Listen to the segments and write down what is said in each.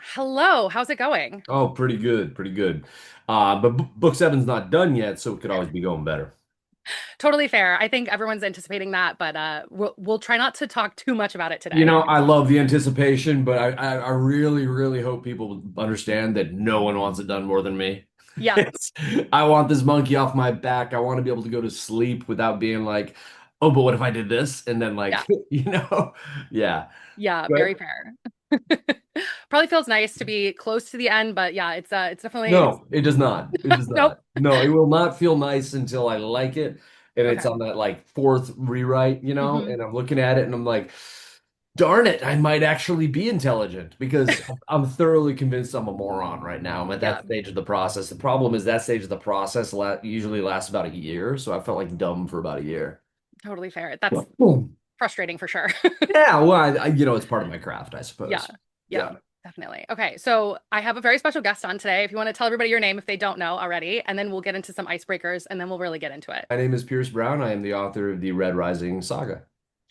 Hello, how's it going? Oh, pretty good, pretty good. But book seven's not done yet, so it could always be going better. Totally fair. I think everyone's anticipating that, but we'll try not to talk too much about it You today. know, I love the anticipation, but I really, really hope people understand that no one wants it done more than me. Yeah, It's, I want this monkey off my back. I want to be able to go to sleep without being like, oh, but what if I did this? And then yeah, like, yeah. yeah, But very fair. Probably feels nice to be close to the end, but yeah, it's definitely no, it does not. It does nope. not. No, it will not feel nice until I like it. And it's Okay. on that like fourth rewrite, Hmm. and I'm looking at it and I'm like, darn it, I might actually be intelligent because I'm thoroughly convinced I'm a moron right now. I'm at Yeah, that stage of the process. The problem is that stage of the process usually lasts about a year. So I felt like dumb for about a year. totally fair. That's Boom. frustrating for sure. Yeah, well, it's part of my craft, I Yeah, suppose. yeah, Yeah. definitely. Okay, so I have a very special guest on today. If you want to tell everybody your name if they don't know already, and then we'll get into some icebreakers, and then we'll really get into it. My name is Pierce Brown. I am the author of the Red Rising saga.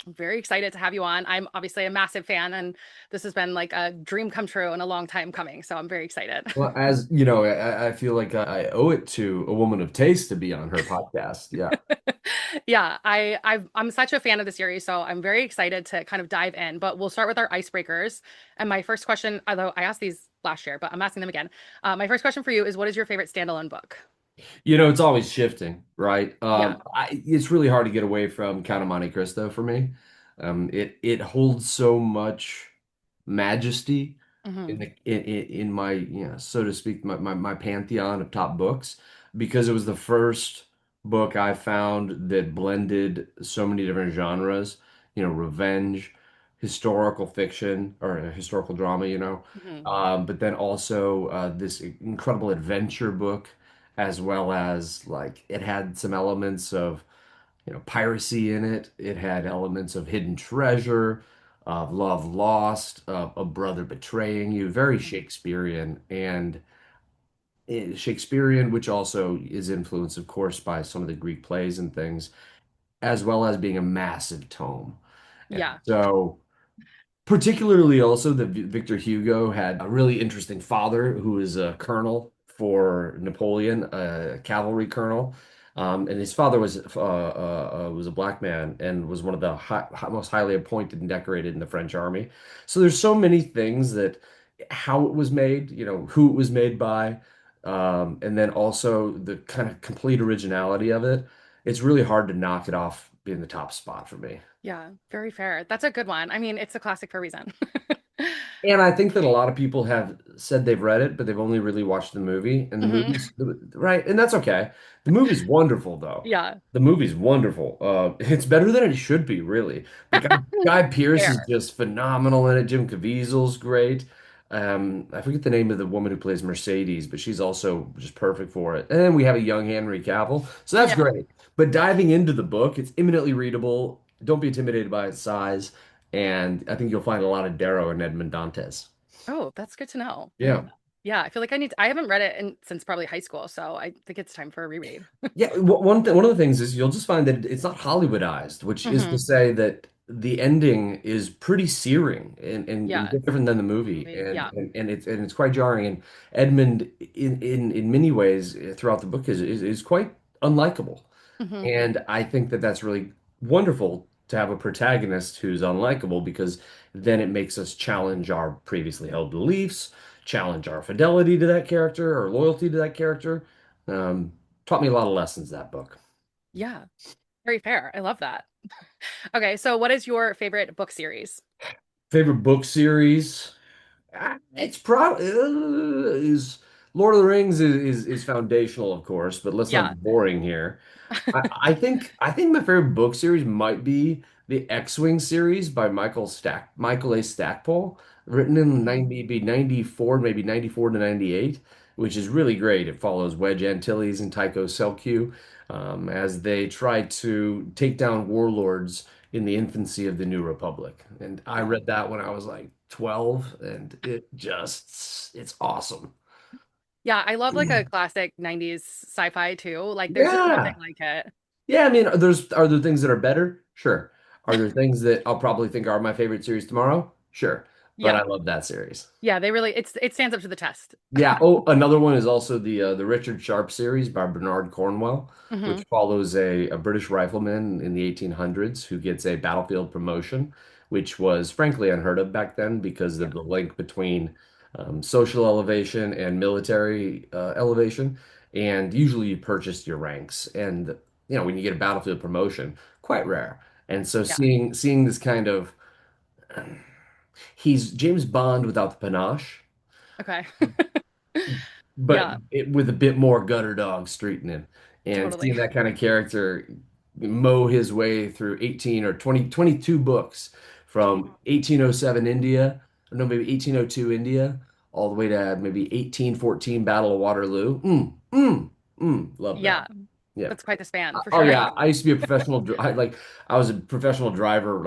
I'm very excited to have you on. I'm obviously a massive fan, and this has been like a dream come true and a long time coming. So I'm very excited. Well, as you know, I feel like I owe it to a woman of taste to be on her podcast. Yeah. Yeah, I'm such a fan of the series, so I'm very excited to kind of dive in. But we'll start with our icebreakers. And my first question, although I asked these last year, but I'm asking them again. My first question for you is, what is your favorite standalone book? It's always shifting, right? Yeah. It's really hard to get away from Count of Monte Cristo for me. It holds so much majesty in Hmm. in my, so to speak, my pantheon of top books because it was the first book I found that blended so many different genres, revenge, historical fiction or historical drama, Hmm. but then also this incredible adventure book as well as like it had some elements of piracy in it. It had elements of hidden treasure, of love lost, of a brother betraying you. Very Shakespearean and Shakespearean, which also is influenced, of course, by some of the Greek plays and things, as well as being a massive tome. And Yeah. so particularly also that Victor Hugo had a really interesting father who was a colonel for Napoleon, a cavalry colonel. And his father was a black man and was one of the most highly appointed and decorated in the French army. So there's so many things that how it was made, who it was made by, and then also the kind of complete originality of it. It's really hard to knock it off being the top spot for me. Yeah. Very fair. That's a good one. I mean, it's a classic for a reason. And I think that a lot of people have said they've read it, but they've only really watched the movie. And the Hmm. movie's right, and that's okay. The movie's wonderful, though. Yeah. The movie's wonderful. It's better than it should be, really. But Guy Pearce is Fair. just phenomenal in it. Jim Caviezel's great. I forget the name of the woman who plays Mercedes, but she's also just perfect for it. And then we have a young Henry Cavill, so that's Yeah. great. But diving into the book, it's imminently readable. Don't be intimidated by its size. And I think you'll find a lot of Darrow and Edmond Dantes. Oh, that's good to know. Yeah. Yeah, I feel like I haven't read it since probably high school, so I think it's time for a reread. Yeah. One of the things is you'll just find that it's not Hollywoodized, which is to Hmm. say that the ending is pretty searing and Yeah. different than the movie. And, Yeah. and it's quite jarring. And Edmund in many ways throughout the book is quite unlikable. Hmm. And I think that that's really wonderful to have a protagonist who's unlikable because then it makes us challenge our previously held beliefs, challenge our fidelity to that character or loyalty to that character. Um, Taught me a lot of lessons, that book. Yeah. Very fair. I love that. Okay, so what is your favorite book series? Favorite book series? It's probably is Lord of the Rings is foundational, of course, but let's not Yeah. be boring here. I think my favorite book series might be the X-Wing series by Michael A. Stackpole, written in Mm. 94, maybe 94 to 98, which is really great. It follows Wedge Antilles and Tycho Selkie as they try to take down warlords in the infancy of the New Republic. And I Yeah. read that when I was like 12, and it's awesome. Yeah, I love like a classic 90s sci-fi too. Like there's just nothing Yeah. like it. Yeah, I mean, are there things that are better? Sure. Are there things that I'll probably think are my favorite series tomorrow? Sure. but Yeah. I love that series. Yeah, they really it stands up to the test. Yeah. Oh, another one is also the Richard Sharp series by Bernard Cornwell, Hmm. which follows a British rifleman in the 1800s who gets a battlefield promotion, which was frankly unheard of back then because Yeah. of the link between social elevation and military elevation. And usually you purchased your ranks, and when you get a battlefield promotion, quite rare. And so Yeah. seeing this kind of he's James Bond without the panache Okay. but Yeah, with a bit more gutter dog street in him. And seeing totally. that kind of character mow his way through 18 or 20, 22 books from 1807 India, or no, maybe 1802 India, all the way to maybe 1814 Battle of Waterloo. Love that. Yeah, Yeah. that's quite the span for Oh sure. yeah, I used to be a professional. I was a professional driver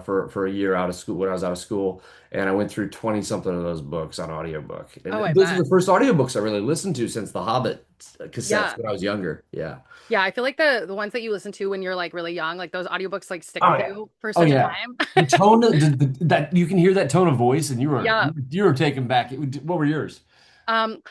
for a year out of school when I was out of school, and I went through 20 something of those books on audiobook. And Oh, I those are bet. the first audiobooks I really listened to since the Hobbit cassettes Yeah. when I was younger. Yeah. Yeah, I feel like the ones that you listen to when you're like really young, like those audiobooks like stick Oh with yeah. you for Oh such a yeah. time. The tone that you can hear that tone of voice, and Yeah. you were taken back. What were yours? Um,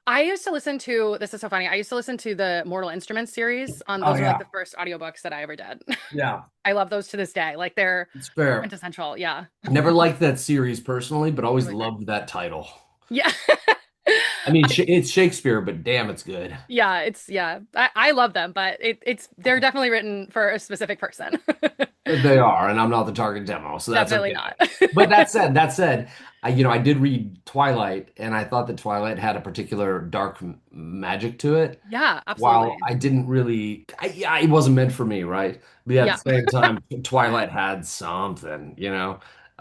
I used to listen to, this is so funny. I used to listen to the Mortal Instruments series on Oh those are like yeah. the first audiobooks that I ever did. Yeah. I love those to this day. Like they're It's fair. quintessential. Yeah. Never liked that series personally, but always Totally fair. loved that title. Yeah. I mean, it's Shakespeare, but damn, it's good. Yeah, yeah. I love them, but it's they're definitely written for a specific person. They are, and I'm not the target demo, so that's Definitely okay. not. But that said, I did read Twilight, and I thought that Twilight had a particular dark magic to it. Yeah, While absolutely. I didn't really, yeah, it wasn't meant for me, right? But at Yeah. the same time, Twilight had something.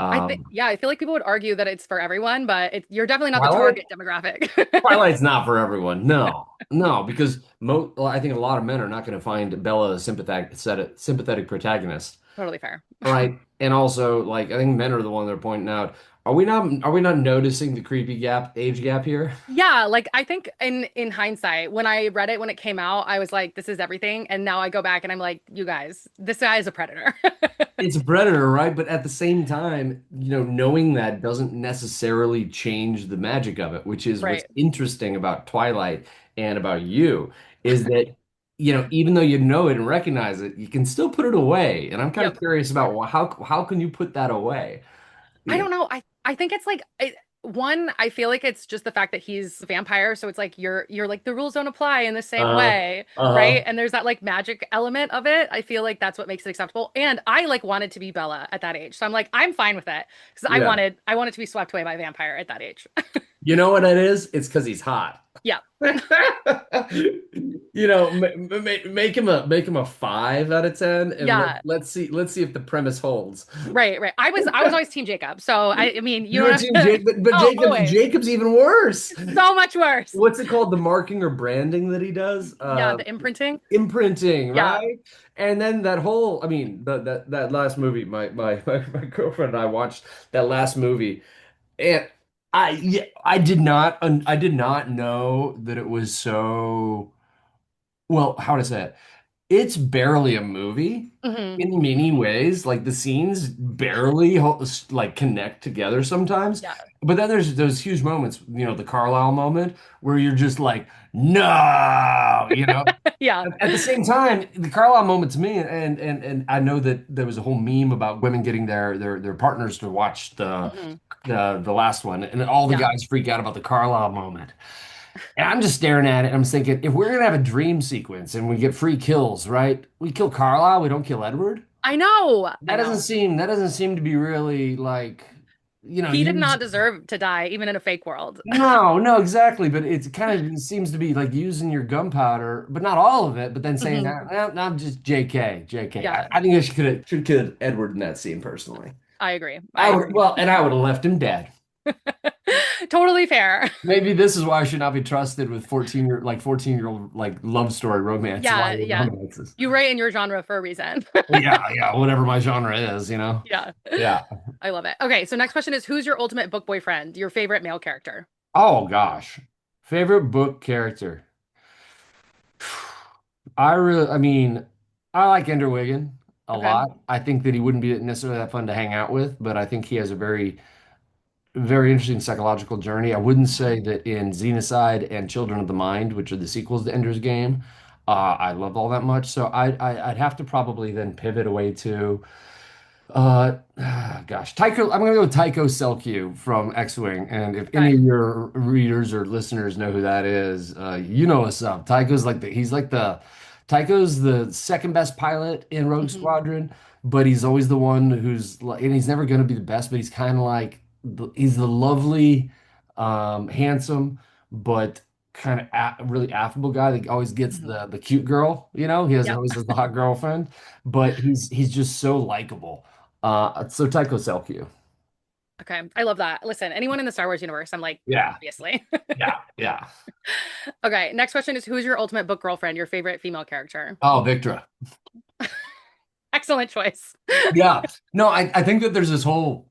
I think, Um, yeah, I feel like people would argue that it's for everyone, but you're definitely not the Twilight, target demographic. Twilight's not for everyone. No, no, because well, I think a lot of men are not going to find Bella a sympathetic protagonist. Totally fair. Right. And also, like, I think men are the one that are pointing out, are we not noticing the creepy age gap here? Yeah, like I think in hindsight, when I read it when it came out, I was like, this is everything. And now I go back and I'm like, you guys, this guy is a predator. It's a predator, right? But at the same time, knowing that doesn't necessarily change the magic of it, which is what's Right. interesting about Twilight and about you, is that, even though you know it and recognize it, you can still put it away. And I'm kind of Yep. curious about, well, how can you put that away? I Yeah. don't know. I think it's like one, I feel like it's just the fact that he's a vampire, so it's like you're like the rules don't apply in the same Uh-huh. way, right? Uh-huh. And there's that like magic element of it. I feel like that's what makes it acceptable. And I like wanted to be Bella at that age. So I'm like I'm fine with it because Yeah. I wanted to be swept away by a vampire at that age. You know what it is? It's because he's hot. Yeah. Make him a 5 out of 10, and Yeah. let's see if the premise holds. Right, right. I was always Team Jacob. So I mean, you You don't were have Team to. Jake, but Oh, Jacob's always. Jacob's even worse. So much worse. What's it called? The marking or branding that he does? Yeah, the imprinting. Imprinting, Yeah. right? And then that whole, I mean, that last movie, my girlfriend and I watched that last movie, and I did not know that it was so. Well, how to say it? It's barely a movie Hmm. in many ways. Like the scenes barely like connect together sometimes. Yeah. But then there's those huge moments, the Carlisle moment where you're just like, no. Yeah. At the same time, the Carlisle moment to me, and I know that there was a whole meme about women getting their partners to watch the Hmm. the last one, and all the Yeah. guys freak out about the Carlisle moment. And I'm just staring at it and I'm thinking, if we're gonna have a dream sequence and we get free kills, right? We kill Carlisle, we don't kill Edward. I know. I know. That doesn't seem to be really like, He did use not deserve to die, even in a fake world. no, no, exactly. But it kind of seems to be like using your gunpowder, but not all of it, but then saying Hmm. that, no, I'm just JK, JK. Yeah, I think I should kill Edward in that scene personally. I agree. I agree. And I would have left him dead. Totally fair. Maybe this is why I should not be trusted with 14-year-old like love story romance Yeah, YA yeah. romances. You write in your genre for a reason. Yeah, yeah, whatever my genre is. Yeah. Yeah. I love it. Okay, so next question is who's your ultimate book boyfriend? Your favorite male character? Oh gosh. Favorite book character. I mean, I like Ender Wiggin a Okay. lot. I think that he wouldn't be necessarily that fun to hang out with, but I think he has a very very interesting psychological journey. I wouldn't Mhm. say that in Xenocide and Children of the Mind, which are the sequels to Ender's Game, I love all that much. So I'd have to probably then pivot away to gosh, Tycho. I'm gonna go with Tycho Selkie from X-Wing. And if any Okay. of your readers or listeners know who that is, you know what's up. Tycho's the second best pilot in Rogue Hmm. Squadron, but he's always the one who's like, and he's never gonna be the best, but he's kind of like he's the lovely, handsome, but kind of really affable guy that always gets Hmm. the cute girl. He has Yep. always has the hot girlfriend, but he's just so likable. So Tycho Selkie. Okay. I love that. Listen, anyone in the Star Wars universe, I'm like, Yeah, obviously. yeah, yeah. Okay. Next question is who's your ultimate book girlfriend, your favorite female character? Oh, Victra. Excellent choice. Yeah. No, I think that there's this whole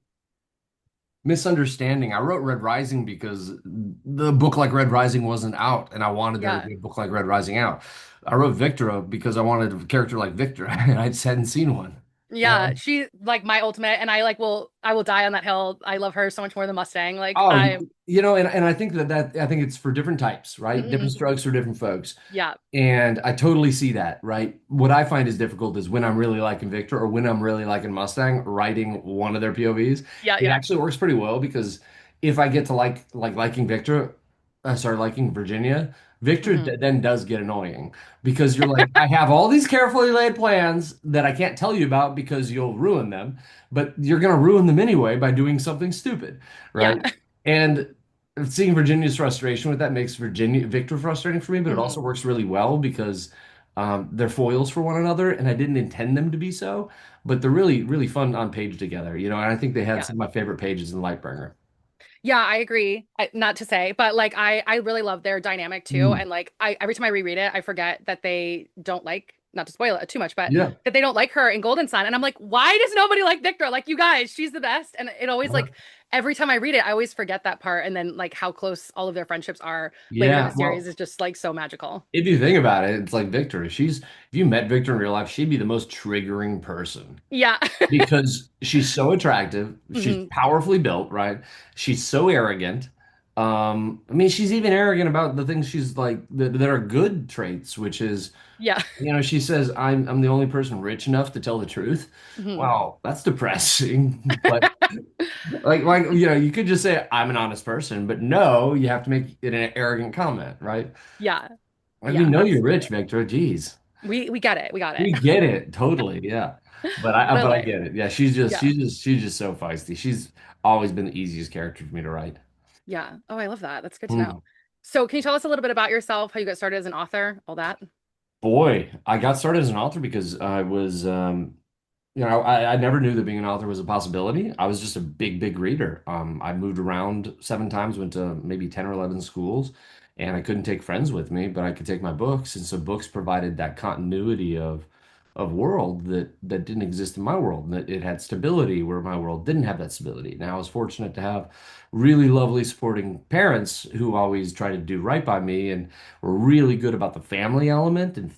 misunderstanding. I wrote Red Rising because the book like Red Rising wasn't out, and I wanted there to Yeah. be a book like Red Rising out. I wrote Victra because I wanted a character like Victor, and I just hadn't seen one. You Yeah, know? she like my ultimate, and I will die on that hill. I love her so much more than Mustang. Like Oh, I and I think that I think it's for different types, right? Different mhm. strokes for different folks. Yeah. And I totally see that, right? What I find is difficult is when I'm really liking Victor or when I'm really liking Mustang, writing one of their POVs. Yeah, It yeah. actually works pretty well because if I get to liking Victor, I start liking Virginia. Victor Hmm. then does get annoying because you're like, I have all these carefully laid plans that I can't tell you about because you'll ruin them, but you're gonna ruin them anyway by doing something stupid, Yeah. right? And seeing Virginia's frustration with that makes Virginia Victor frustrating for me, but it Hmm. also works really well because they're foils for one another, and I didn't intend them to be so, but they're really, really fun on page together, and I think they had Yeah. some of my favorite pages in Lightbringer. Yeah, I agree. Not to say, but like I really love their dynamic too. Mm. And like I every time I reread it, I forget that they don't like, not to spoil it too much, but Yeah. that they don't like her in Golden Sun. And I'm like, why does nobody like Victor? Like you guys, she's the best. And it always Uh-huh. like every time I read it, I always forget that part. And then like how close all of their friendships are later in the Yeah. series Well, is just like so magical. if you think about it, it's like Victor. If you met Victor in real life, she'd be the most triggering person Yeah. because she's so attractive. She's Hmm. powerfully built, right? She's so arrogant. I mean, she's even arrogant about the things she's like that are good traits, which is, Yeah. she says, I'm the only person rich enough to tell the truth. Hmm. Well, that's depressing. But you could just say I'm an honest person, but no, you have to make it an arrogant comment, right? Yeah. Like we Yeah, know you're absolutely. rich, Victor. Jeez. We get it. We got it. We get it totally, yeah. But But I like, get it. Yeah, she's just yeah. she's just she's just so feisty. She's always been the easiest character for me to write. Yeah. Oh, I love that. That's good to know. Mm. So, can you tell us a little bit about yourself, how you got started as an author, all that? Boy, I got started as an author because I was I never knew that being an author was a possibility. I was just a big, big reader. I moved around 7 times, went to maybe 10 or 11 schools, and I couldn't take friends with me, but I could take my books. And so books provided that continuity of world that didn't exist in my world, and that it had stability where my world didn't have that stability. Now I was fortunate to have really lovely supporting parents who always tried to do right by me and were really good about the family element. And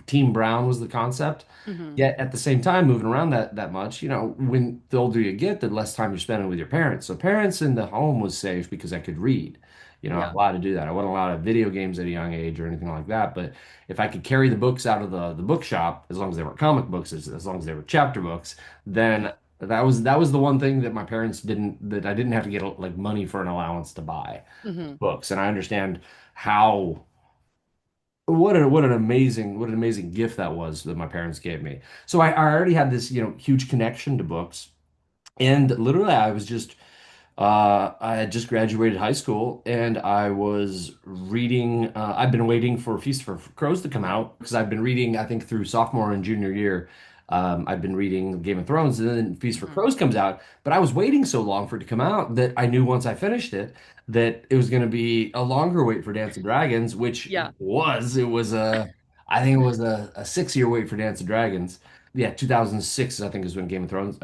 Team Brown was the concept. Hmm. Yet at the same time, moving around that much, when the older you get, the less time you're spending with your parents. So parents in the home was safe because I could read. I'm Yeah. allowed to do that. I wasn't allowed to have video games at a young age or anything like that. But if I could carry the books out of the bookshop, as long as they were comic books, as long as they were chapter books, then that was the one thing that my parents didn't that I didn't have to get like money for an allowance to buy Hmm. books. And I understand how what an amazing gift that was that my parents gave me. So I already had this, huge connection to books. And literally I had just graduated high school and I was reading. I've been waiting for Feast for Crows to come out because I've been reading, I think, through sophomore and junior year. I've been reading Game of Thrones and then Feast for Hmm. Crows comes out. But I was waiting so long for it to come out that I knew once I finished it that it was going to be a longer wait for Dance of Dragons, which Yeah. I think it was a 6 year wait for Dance of Dragons. Yeah, 2006, I think, is when Game of Thrones,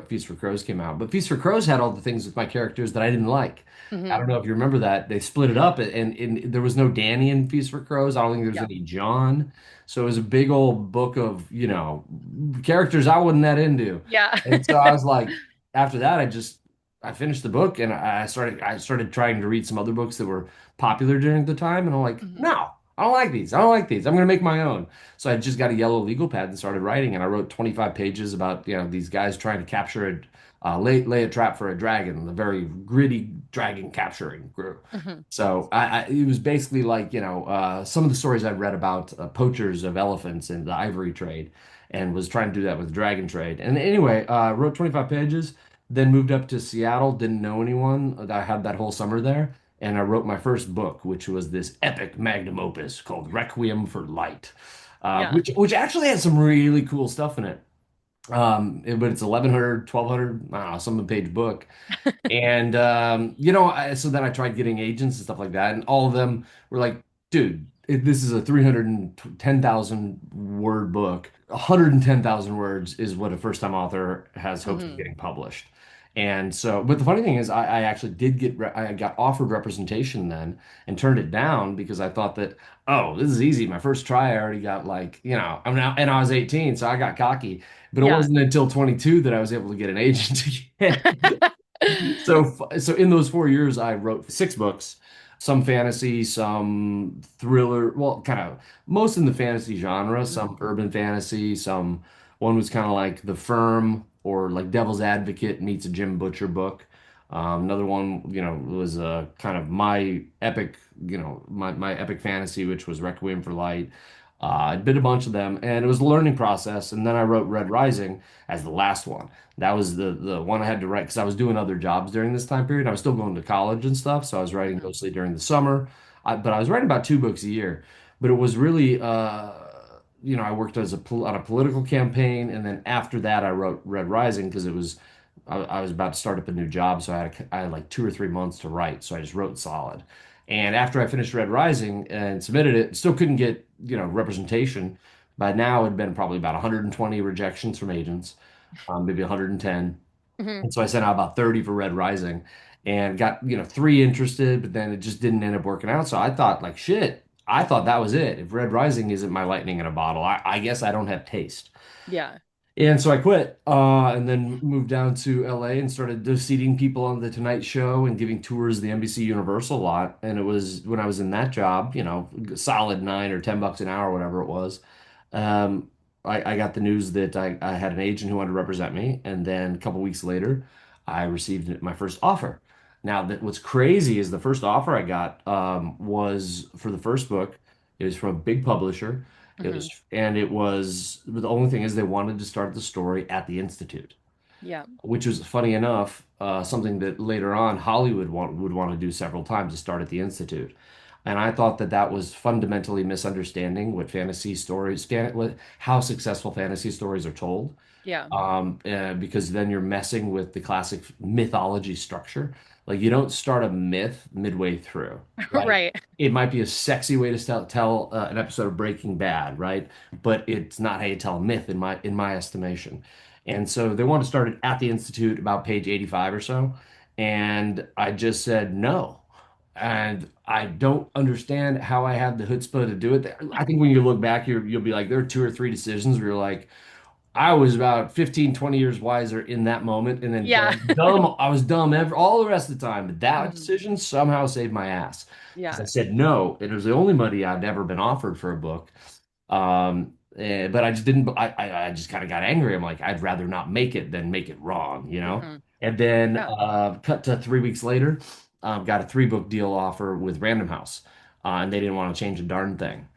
Feast for Crows came out. But Feast for Crows had all the things with my characters that I didn't like. I Hmm. don't know if you remember that. They split it up, and there was no Danny in Feast for Crows. I don't think there was Yeah. any John. So it was a big old book of, characters I wasn't that into. Yeah. And so I was like, after that, I just, I finished the book and I started trying to read some other books that were popular during the time, and I'm like, Hmm. no, I don't like these. I don't like these. I'm gonna make my own. So I just got a yellow legal pad and started writing, and I wrote 25 pages about, these guys trying to capture lay a trap for a dragon, the very gritty dragon capturing group. Hmm. So it was basically like, some of the stories I'd read about poachers of elephants in the ivory trade, and was trying to do that with the dragon trade. And anyway, wrote 25 pages, then moved up to Seattle, didn't know anyone. I had that whole summer there, and I wrote my first book, which was this epic magnum opus called Requiem for Light, Yeah. which actually had some really cool stuff in it. But it's 1,100, 1,200, I don't know, some page book. And so then I tried getting agents and stuff like that, and all of them were like, "Dude, this is a 310,000 word book. 110,000 words is what a first-time author has hopes of Hmm. getting published." And so, but the funny thing is, I actually did I got offered representation then and turned it down because I thought that, oh, this is easy. My first try, I already got like, I'm now, and I was 18, so I got cocky. But it Yeah. wasn't until 22 that I was able to get an agent again. So in those 4 years, I wrote 6 books, some fantasy, some thriller, well, kind of most in the fantasy genre, some Hmm. urban fantasy, some one was kind of like The Firm or like Devil's Advocate meets a Jim Butcher book. Another one, was kind of my epic, my epic fantasy, which was Requiem for Light. I did a bunch of them, and it was a learning process. And then I wrote Red Rising as the last one. That was the one I had to write because I was doing other jobs during this time period. I was still going to college and stuff, so I was writing Hmm. mostly during the summer. But I was writing about 2 books a year. But it was really, I worked on a political campaign, and then after that, I wrote Red Rising because I was about to start up a new job, so I had like 2 or 3 months to write. So I just wrote solid. And after I finished Red Rising and submitted it, still couldn't get, representation. By now, it had been probably about 120 rejections from agents, maybe 110. Hmm. And so I sent out about 30 for Red Rising and got, 3 interested, but then it just didn't end up working out. So I thought, like, shit, I thought that was it. If Red Rising isn't my lightning in a bottle, I guess I don't have taste. Yeah. And so I quit, and then moved down to LA and started just seating people on the Tonight Show and giving tours of the NBC Universal lot. And it was when I was in that job, solid $9 or $10 an hour, whatever it was. Um, I got the news that I had an agent who wanted to represent me, and then a couple weeks later, I received my first offer. Now, what's crazy is the first offer I got was for the first book. It was from a big publisher. Hmm. But the only thing is they wanted to start the story at the Institute, Yeah. which was funny enough, something that later on Hollywood would want to do several times to start at the Institute. And I thought that that was fundamentally misunderstanding what fantasy stories, how successful fantasy stories are told, Yeah. because then you're messing with the classic mythology structure. Like you don't start a myth midway through, right? Right. It might be a sexy way to tell an episode of Breaking Bad, right? But it's not how you tell a myth in my estimation. And so they want to start it at the Institute about page 85 or so. And I just said no. And I don't understand how I had the chutzpah to do it. I think when you look back, you'll be like, there are 2 or 3 decisions where you're like, I was about 15, 20 years wiser in that moment. And then, but I Yeah. was dumb. I was dumb all the rest of the time. But that Hmm. decision somehow saved my ass because I Yeah. said no. It was the only money I'd ever been offered for a book. But I just didn't, I just kind of got angry. I'm like, I'd rather not make it than make it wrong, you know? Hmm. And then Yeah. cut to 3 weeks later, got a 3 book deal offer with Random House. And they didn't want to change a darn thing.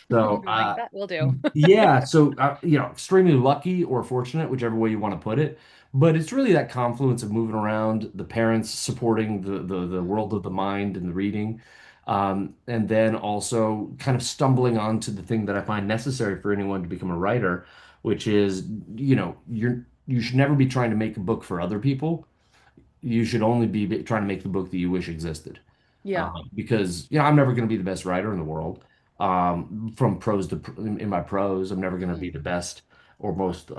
So, You're like, that will do. yeah, so extremely lucky or fortunate, whichever way you want to put it. But it's really that confluence of moving around, the parents supporting the world of the mind and the reading, and then also kind of stumbling onto the thing that I find necessary for anyone to become a writer, which is, you should never be trying to make a book for other people. You should only be trying to make the book that you wish existed, Yeah. because I'm never going to be the best writer in the world. From prose in my prose, I'm never going to be Hmm. the best or most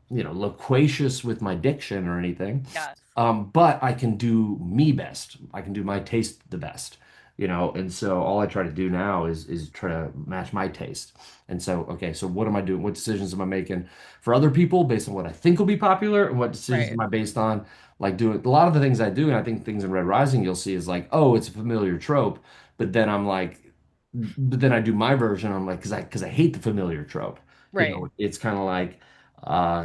loquacious with my diction or anything. Yes. But I can do me best. I can do my taste the best. And so all I try to do now is try to match my taste. And so, okay, so what am I doing? What decisions am I making for other people based on what I think will be popular, and what decisions Right. am I based on like doing a lot of the things I do, and I think things in Red Rising you'll see is like, oh, it's a familiar trope, but then I'm like, but then I do my version. I'm like, because I hate the familiar trope. Right. It's kind of like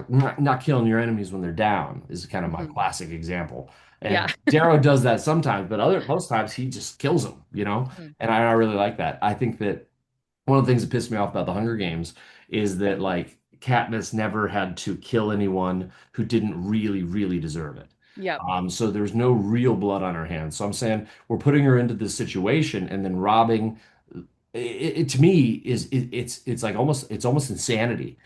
not killing your enemies when they're down is kind of my Hmm. classic example. Yeah. And Darrow does that sometimes, but other most times he just kills them. Mhm. And I really like that. I think that one of the things that pissed me off about the Hunger Games is that like Katniss never had to kill anyone who didn't really, really deserve it. Yep. So there's no real blood on her hands. So I'm saying we're putting her into this situation and then robbing it to me it's like almost insanity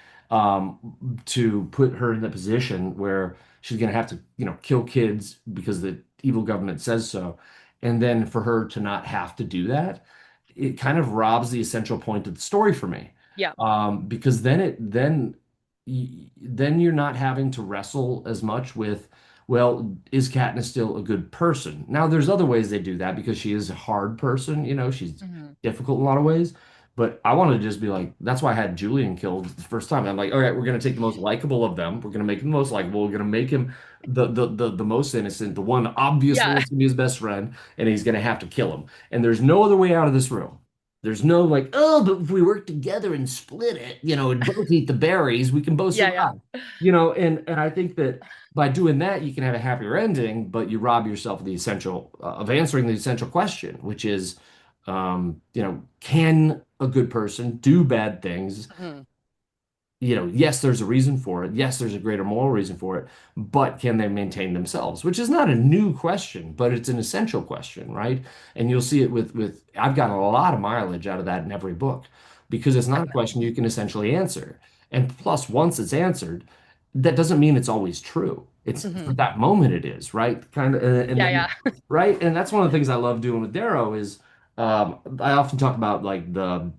to put her in the position where she's gonna have to kill kids because the evil government says so, and then for her to not have to do that, it kind of robs the essential point of the story for me. Yep. Because then you're not having to wrestle as much with, well, is Katniss still a good person? Now, there's other ways they do that because she is a hard person, she's Hmm. difficult in a lot of ways. But I want to just be like, that's why I had Julian killed the first time. I'm like, all right, we're gonna take the most likable of them. We're gonna make him the most likable. We're gonna make him the most innocent, the one obviously Yeah. that's gonna be his best friend, and he's gonna have to kill him. And there's no other way out of this room. There's no like, oh, but if we work together and split it, and both eat the berries, we can both Yeah. Yeah. survive. And I think that by doing that, you can have a happier ending, but you rob yourself of the essential of answering the essential question, which is, can a good person do bad things? Hmm. Yes, there's a reason for it. Yes, there's a greater moral reason for it, but can they maintain themselves? Which is not a new question, but it's an essential question, right? And you'll see it with I've gotten a lot of mileage out of that in every book because it's not a Definitely. question you can essentially answer. And plus, once it's answered, that doesn't mean it's always true. It's for Hmm. that moment it is, right? Kind of, and Yeah. then Yeah. right, and that's one of the things I love doing with Darrow is I often talk about like the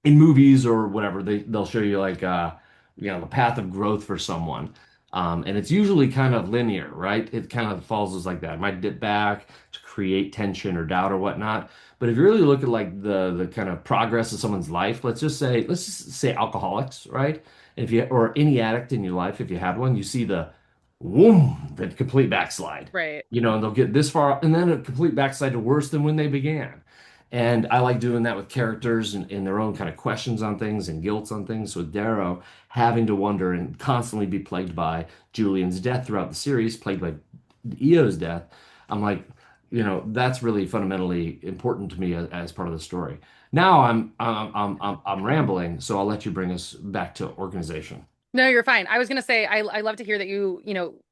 in movies or whatever, they'll show you like the path of growth for someone. And it's usually kind of linear, right? It kind of falls as like that. It might dip back to create tension or doubt or whatnot. But if you really look at like the kind of progress of someone's life, let's just say alcoholics, right? And if you or any addict in your life, if you had one, you see the whoom, the complete backslide. Right. And they'll get this far and then a complete backslide to worse than when they began. And I like doing that with characters and their own kind of questions on things and guilt on things. So with Darrow having to wonder and constantly be plagued by Julian's death throughout the series, plagued by Eo's death, I'm like, that's really fundamentally important to me as part of the story. Now I'm rambling, so I'll let you bring us back to organization. No, you're fine. I was gonna say I love to hear that you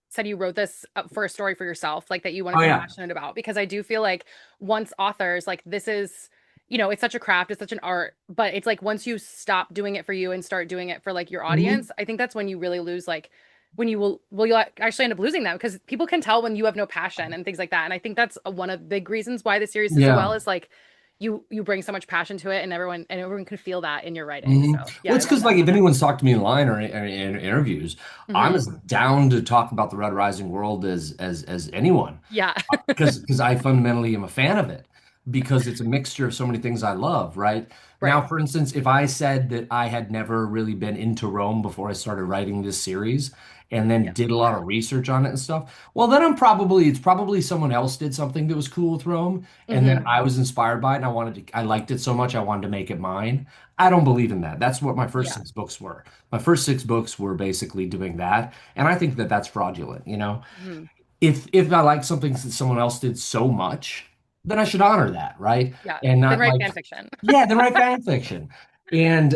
said you wrote this for a story for yourself, like that you wanted Oh to be yeah. passionate about, because I do feel like once authors, like this is, it's such a craft, it's such an art, but it's like once you stop doing it for you and start doing it for like your Mhm. audience, I think that's when you really lose like when you will you actually end up losing them because people can tell when you have no passion and things like that. And I think that's one of the big reasons why the series did so well Yeah. is like you bring so much passion to it and everyone can feel that in your writing. hmm So yeah, Well, I it's love because that. like if anyone's talked to me in line or in interviews, I'm Hmm. as down to talk about the Red Rising world as anyone. Yeah. Because I fundamentally am a fan of it because it's a mixture of so many things I love, right? Now, Right. for instance, if I said that I had never really been into Rome before I started writing this series and then Yeah. did a lot of research on it and stuff, well, then it's probably someone else did something that was cool with Rome and then Hmm. I was inspired by it and I liked it so much I wanted to make it mine. I don't believe in that. That's what my first Yeah. six books were. My first six books were basically doing that. And I think that that's fraudulent. Hmm. If I like something that someone else did so much, then I should honor that, right? Yeah. And Then not write like, fan fiction. yeah, then write fan fiction. And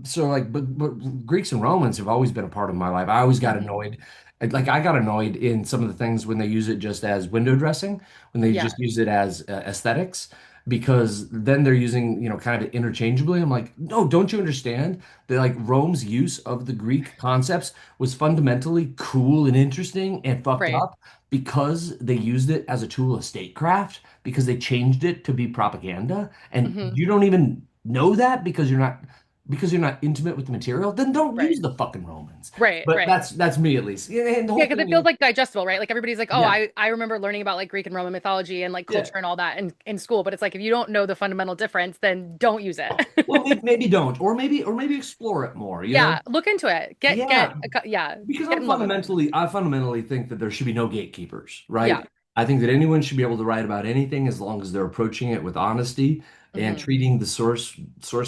so like, but Greeks and Romans have always been a part of my life. I always got Hmm. annoyed. Like I got annoyed in some of the things when they use it just as window dressing, when they Yeah. just use it as aesthetics, because then they're using, kind of interchangeably. I'm like, no, don't you understand that like Rome's use of the Greek concepts was fundamentally cool and interesting and fucked Right. up because they used it as a tool of statecraft, because they changed it to be propaganda. And Hmm. you don't even know that because you're not. because you're not intimate with the material, then don't Right. use the fucking Romans. Right. But Right. that's me at least. Yeah, and the Yeah, whole because thing it feels is, like digestible, right? Like everybody's like, oh, yeah, I remember learning about like Greek and Roman mythology and like yeah. culture and all that in school, but it's like if you don't know the fundamental difference, then don't use it. Well, maybe don't, or maybe explore it more. You know, Yeah, look into it. yeah. Yeah, Because get in love with it. I fundamentally think that there should be no gatekeepers, Yeah. right? I think that anyone should be able to write about anything as long as they're approaching it with honesty and Hmm. treating the source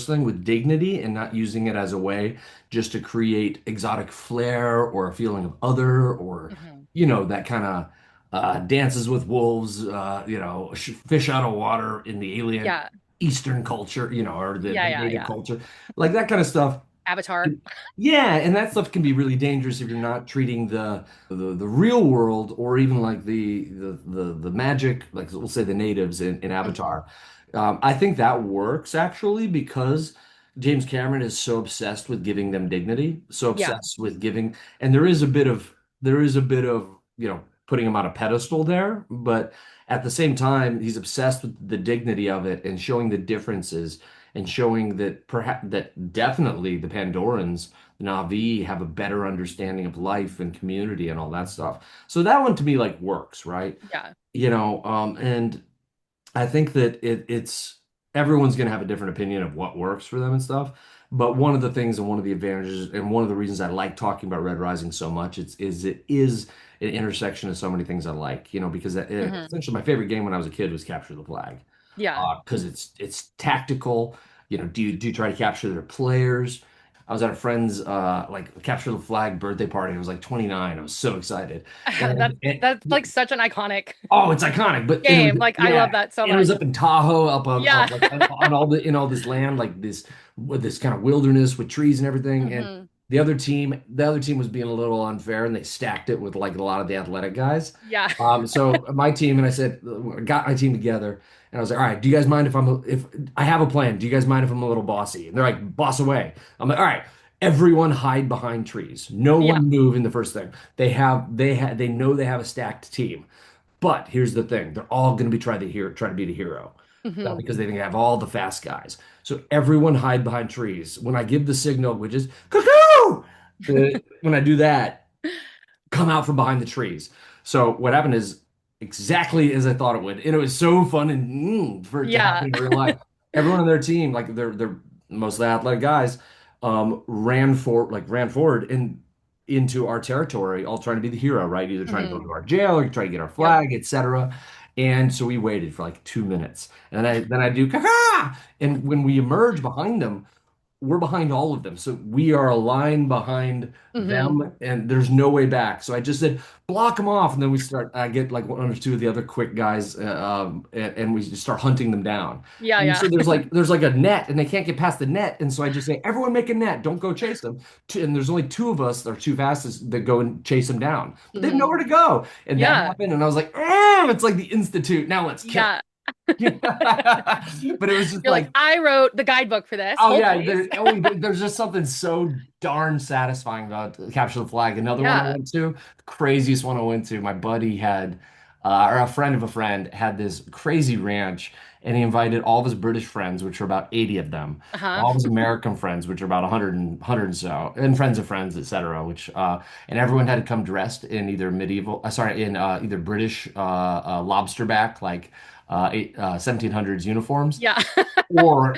thing with dignity and not using it as a way just to create exotic flair or a feeling of other or Hmm. that kind of dances with wolves, fish out of water in the alien Yeah. Eastern culture, or Yeah, the yeah, native yeah. culture, like that kind of stuff. Avatar. Yeah, and that stuff can be really dangerous if you're not treating the real world or even like the magic, like we'll say the natives in Hmm. Avatar. I think that works actually because James Cameron is so obsessed with giving them dignity, so Yeah. obsessed with giving, and there is a bit of putting him on a pedestal there, but at the same time, he's obsessed with the dignity of it and showing the differences and showing that perhaps that definitely the Pandorans, the Na'vi, have a better understanding of life and community and all that stuff. So that one to me like works, right? Yeah. And I think that it's everyone's going to have a different opinion of what works for them and stuff. But one of the things and one of the advantages and one of the reasons I like talking about Red Rising so much it is an intersection of so many things I like, because Hmm. essentially my favorite game when I was a kid was Capture the Flag Yeah. because it's tactical. Do you try to capture their players? I was at a friend's like capture the flag birthday party. I was like 29. I was so excited, That's and that's like such an iconic oh, it's iconic. But and it was game. Like I love yeah, that so and it was much. up in Tahoe, up Yeah. like on all the in all this land, like this with this kind of wilderness with trees and everything. And Hmm. the other team was being a little unfair, and they stacked it with like a lot of the athletic guys. Yeah. So my team and I said, got my team together, and I was like, all right, do you guys mind if I have a plan? Do you guys mind if I'm a little bossy? And they're like, boss away. I'm like, all right. Everyone hide behind trees. No Yeah. one move in the first thing. They know they have a stacked team. But here's the thing: they're all going to be try to be the hero, Hmm. because they think they have all the fast guys. So everyone hide behind trees. When I give the signal, which is cuckoo, when I do that, come out from behind the trees. So what happened is exactly as I thought it would, and it was so fun and for it to Yeah. happen in real life. Everyone on their team, like they're mostly athletic guys, ran forward and into our territory, all trying to be the hero, right? Either trying to go Hmm. to our jail or try to get our Yep. flag, etc. And so we waited for like 2 minutes, and then I do caca, and when we emerge behind them, we're behind all of them. So we are a line behind Hmm. them, and there's no way back. So I just said, block them off. And then I get like one or two of the other quick guys, and we just start hunting them down. Yeah, And yeah. so there's like a net, and they can't get past the net. And so I just say, everyone make a net. Don't go chase them. And there's only two of us that are too fast that go and chase them down. But they have Hmm. nowhere to go. And that Yeah. happened. And I was like, oh, it's like the Institute. Now let's kill Yeah. it. But it was just You're like, like, I wrote the guidebook for this. oh Hold yeah, please. there's just something so darn satisfying about Capture the Flag. Another one I Yeah. went to, the craziest one I went to, my buddy had, or a friend of a friend had this crazy ranch, and he invited all of his British friends, which are about 80 of them, Uh-huh. all of his American friends, which are about 100 and so, and friends of friends, etc. And everyone had to come dressed in either either British lobster back, like 1700s uniforms Yeah. or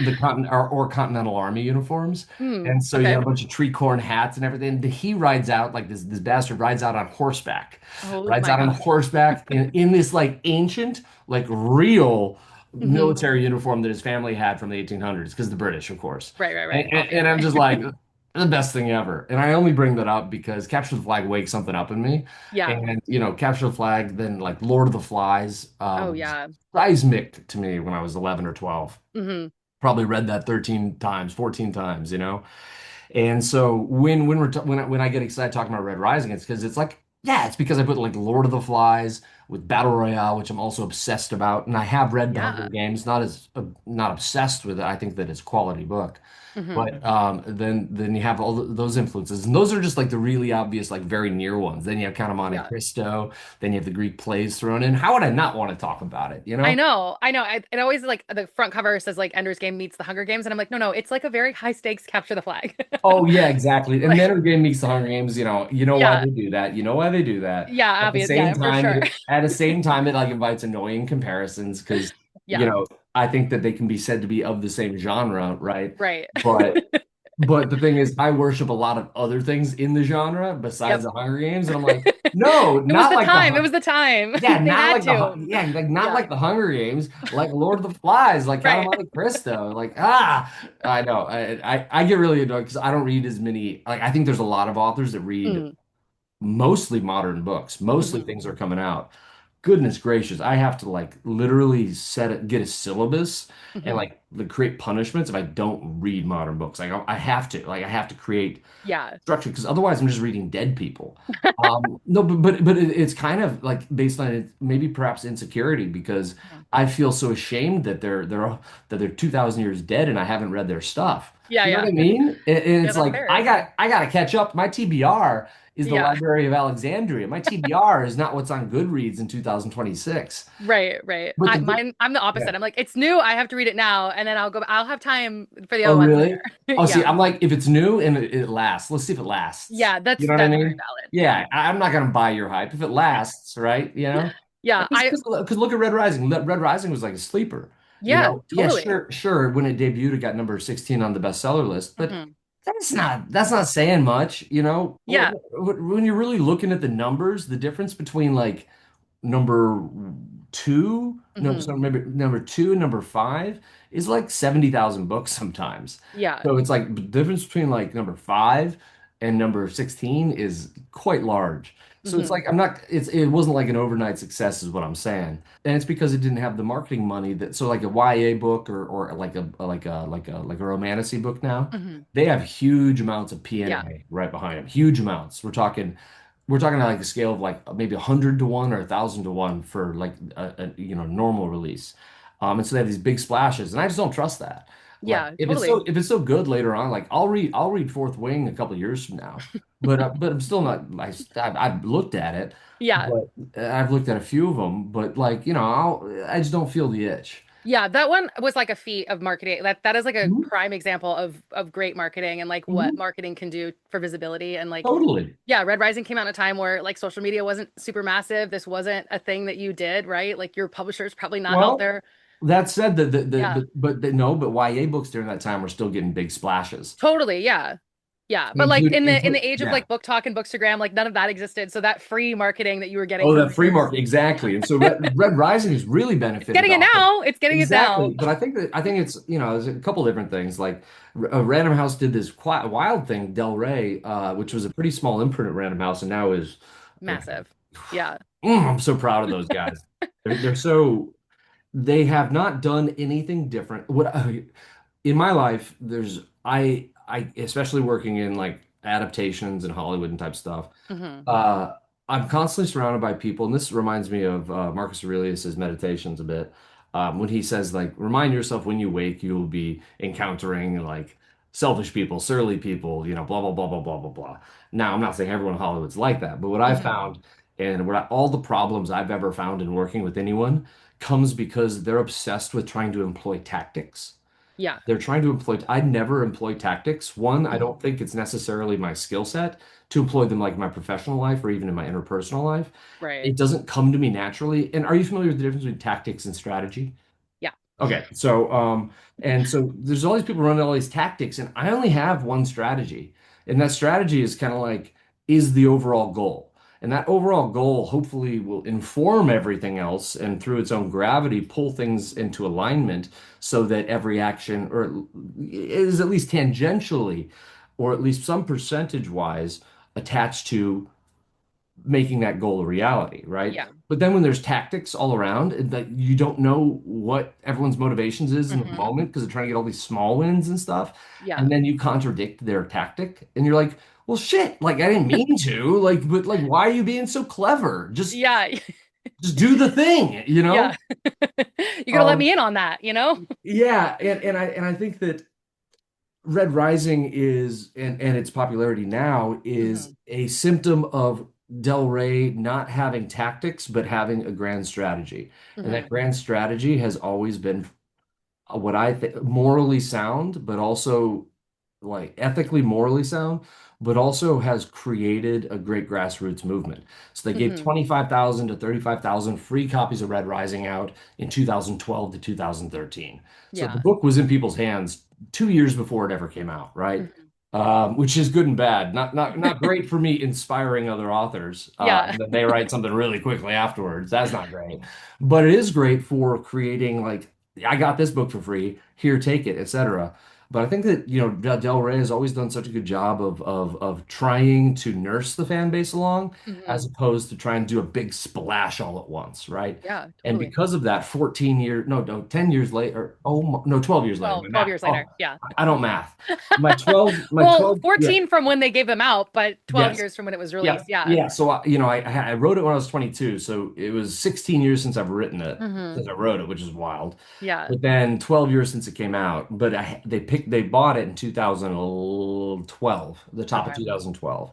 or Continental Army uniforms. Hmm. And so you Okay. had a bunch of tree corn hats and everything. He rides out like this bastard rides out on horseback. Oh Rides my out on gosh. horseback in this like ancient, like real Hmm. military uniform that his family had from the 1800s, because the British, of course. Right, right, And, right. and, and I'm Obviously. just like, the best thing ever. And I only bring that up because Capture the Flag wakes something up in me. Yeah. And, Capture the Flag, then like Lord of the Flies, Oh was yeah. seismic to me when I was 11 or 12. Hmm. Probably read that 13 times, 14 times. And so when I get excited talking about Red Rising, it's because it's like, yeah, it's because I put like Lord of the Flies with Battle Royale, which I'm also obsessed about. And I have read The Hunger Yeah. Games, not obsessed with it. I think that it's a quality book. Hmm. But then you have all those influences, and those are just like the really obvious, like very near ones. Then you have Count of Monte Yeah. Cristo. Then you have the Greek plays thrown in. How would I not want to talk about it? You I know? know, I know. It always like the front cover says like Ender's Game meets the Hunger Games, and I'm like, no, no, it's like a very high stakes capture the flag. Oh yeah, exactly. And Like, then a game meets the Hunger Games. You know why yeah, they do that. You know why they do that. yeah, At the obvious, same yeah, for time, sure. it like invites annoying comparisons because you Yeah, know I think that they can be said to be of the same genre, right? right. But But the thing is, I worship a lot of other things in the genre besides Yep. the Hunger Games, and I'm like, no, It was not the like time. It was the time. They Not had like to. yeah, like not Yeah, like the Hunger Games, like Lord of the Flies, like Count of right. Monte Cristo, like I know, I get really annoyed because I don't read as many. Like I think there's a lot of authors that read Mm, mostly modern books, mostly hmm. things are coming out. Goodness gracious, I have to like literally get a syllabus and Hmm. like create punishments if I don't read modern books. Like I have to, like I have to create Yeah. structure because otherwise I'm just reading dead people. No, but it's kind of like based on it, maybe perhaps insecurity because Mhm. I feel so ashamed that they're 2,000 years dead and I haven't read their stuff. Yeah, You know what yeah. I mean? And Yeah, it's that's like fair. I got to catch up. My TBR is the Yeah. Library of Alexandria. My TBR is not what's on Goodreads in 2026. Right, right. But I'm the yeah. opposite. I'm like, it's new. I have to read it now, and then I'll have time for the Oh, other ones really? later. Oh, see, Yeah. I'm like, if it's new and it lasts, let's see if it lasts. Yeah, You know what I that's very mean? valid. Yeah. Yeah, I'm not gonna buy your hype if it lasts, right? You know, Yeah, because look at Red Rising. Red Rising was like a sleeper. You yeah, know, yeah, totally. sure. When it debuted, it got number 16 on the bestseller list, but Hmm. that's not saying much. You know, Yeah. when you're really looking at the numbers, the difference between like number two, no, Hmm. so maybe number two and number five is like 70,000 books sometimes. Yeah. So it's like the difference between like number five and number 16 is quite large. So it's Hmm. like it wasn't like an overnight success is what I'm saying. And it's because it didn't have the marketing money that so like a YA book or like a romantasy book now, Hmm. they have huge amounts of Yeah. P&A right behind them. Huge amounts. We're talking like a scale of like maybe 100 to 1 or 1,000 to 1 for like a normal release. And so they have these big splashes, and I just don't trust that. Like Yeah, totally. if it's so good later on, like I'll read Fourth Wing a couple years from now, but I'm still not like I've looked at it, Yeah. but I've looked at a few of them, but like I just don't feel the itch. Yeah, that one was like a feat of marketing. That is like a Mhm, prime example of great marketing and like what mhm. marketing can do for visibility and like Totally. yeah, Red Rising came out in a time where like social media wasn't super massive. This wasn't a thing that you did, right? Like your publisher's probably not out Well, there. that said, Yeah. no, but YA books during that time were still getting big splashes. Totally, yeah. Yeah. But like in the age of Yeah. like book talk and bookstagram, like none of that existed. So that free marketing that you were getting Oh, from that free readers, market, exactly. And so Red Rising has really it's benefited getting it off of now. It's getting it now. exactly. But I think it's there's a couple different things. Like Random House did this quite wild thing, Del Rey, which was a pretty small imprint at Random House, and now is like, Massive. Yeah. I'm so proud of those guys. They're so they have not done anything different. In my life, I especially working in like adaptations and Hollywood and type stuff. Hmm. Uh, I'm constantly surrounded by people, and this reminds me of Marcus Aurelius's Meditations a bit. When he says like, remind yourself when you wake, you will be encountering like selfish people, surly people, blah blah blah blah blah blah blah. Now, I'm not saying everyone in Hollywood's like that, but what I've Hmm. found and all the problems I've ever found in working with anyone comes because they're obsessed with trying to employ tactics. Yeah. They're trying to employ, I never employ tactics. One, I Hmm. don't think it's necessarily my skill set to employ them like in my professional life or even in my interpersonal life. Right. It doesn't come to me naturally. And are you familiar with the difference between tactics and strategy? Yeah. Okay, so there's all these people running all these tactics, and I only have one strategy, and that strategy is kind of like is the overall goal, and that overall goal hopefully will inform everything else, and through its own gravity, pull things into alignment so that every action, or is at least tangentially, or at least some percentage wise, attached to making that goal a reality, right? Yeah. But then when there's tactics all around that you don't know what everyone's motivations is in the Hmm. moment because they're trying to get all these small wins and stuff, Yeah. and then you contradict their tactic and you're like, well, shit, like I didn't mean to, like, but like, why are you being so clever? Just Yeah. just do the thing, you Yeah. know? You gotta let Um, me in on that, you know? yeah, and I think that Red Rising is and its popularity now is Hmm. a symptom of Del Rey not having tactics but having a grand strategy. And that Hmm. grand strategy has always been what I think morally sound, but also like ethically, morally sound, but also has created a great grassroots movement. So they gave Hmm. 25,000 to 35,000 free copies of Red Rising out in 2012 to 2013. So the Yeah. book was in people's hands 2 years before it ever came out, right? Hmm. Which is good and bad. Not great for me inspiring other authors, Yeah. and then they write something really quickly afterwards. That's not great. But it is great for creating like I got this book for free. Here, take it, etc. But I think that, Del Rey has always done such a good job of trying to nurse the fan base along as Hmm. opposed to trying to do a big splash all at once, right? Yeah, And totally. because of that, 14 years, no, 10 years later, no, 12 years later, 12, my 12 math. years later. Oh, Yeah. I don't math. My Well, 12, yeah, 14 from when they gave them out, but 12 yes. years from when it was Yeah. released. Yeah. Yeah. So, I wrote it when I was 22. So it was 16 years since I've written it, Hmm. since I wrote it, which is wild. Yeah. But then 12 years since it came out. But they bought it in 2012, the top of Okay. 2012.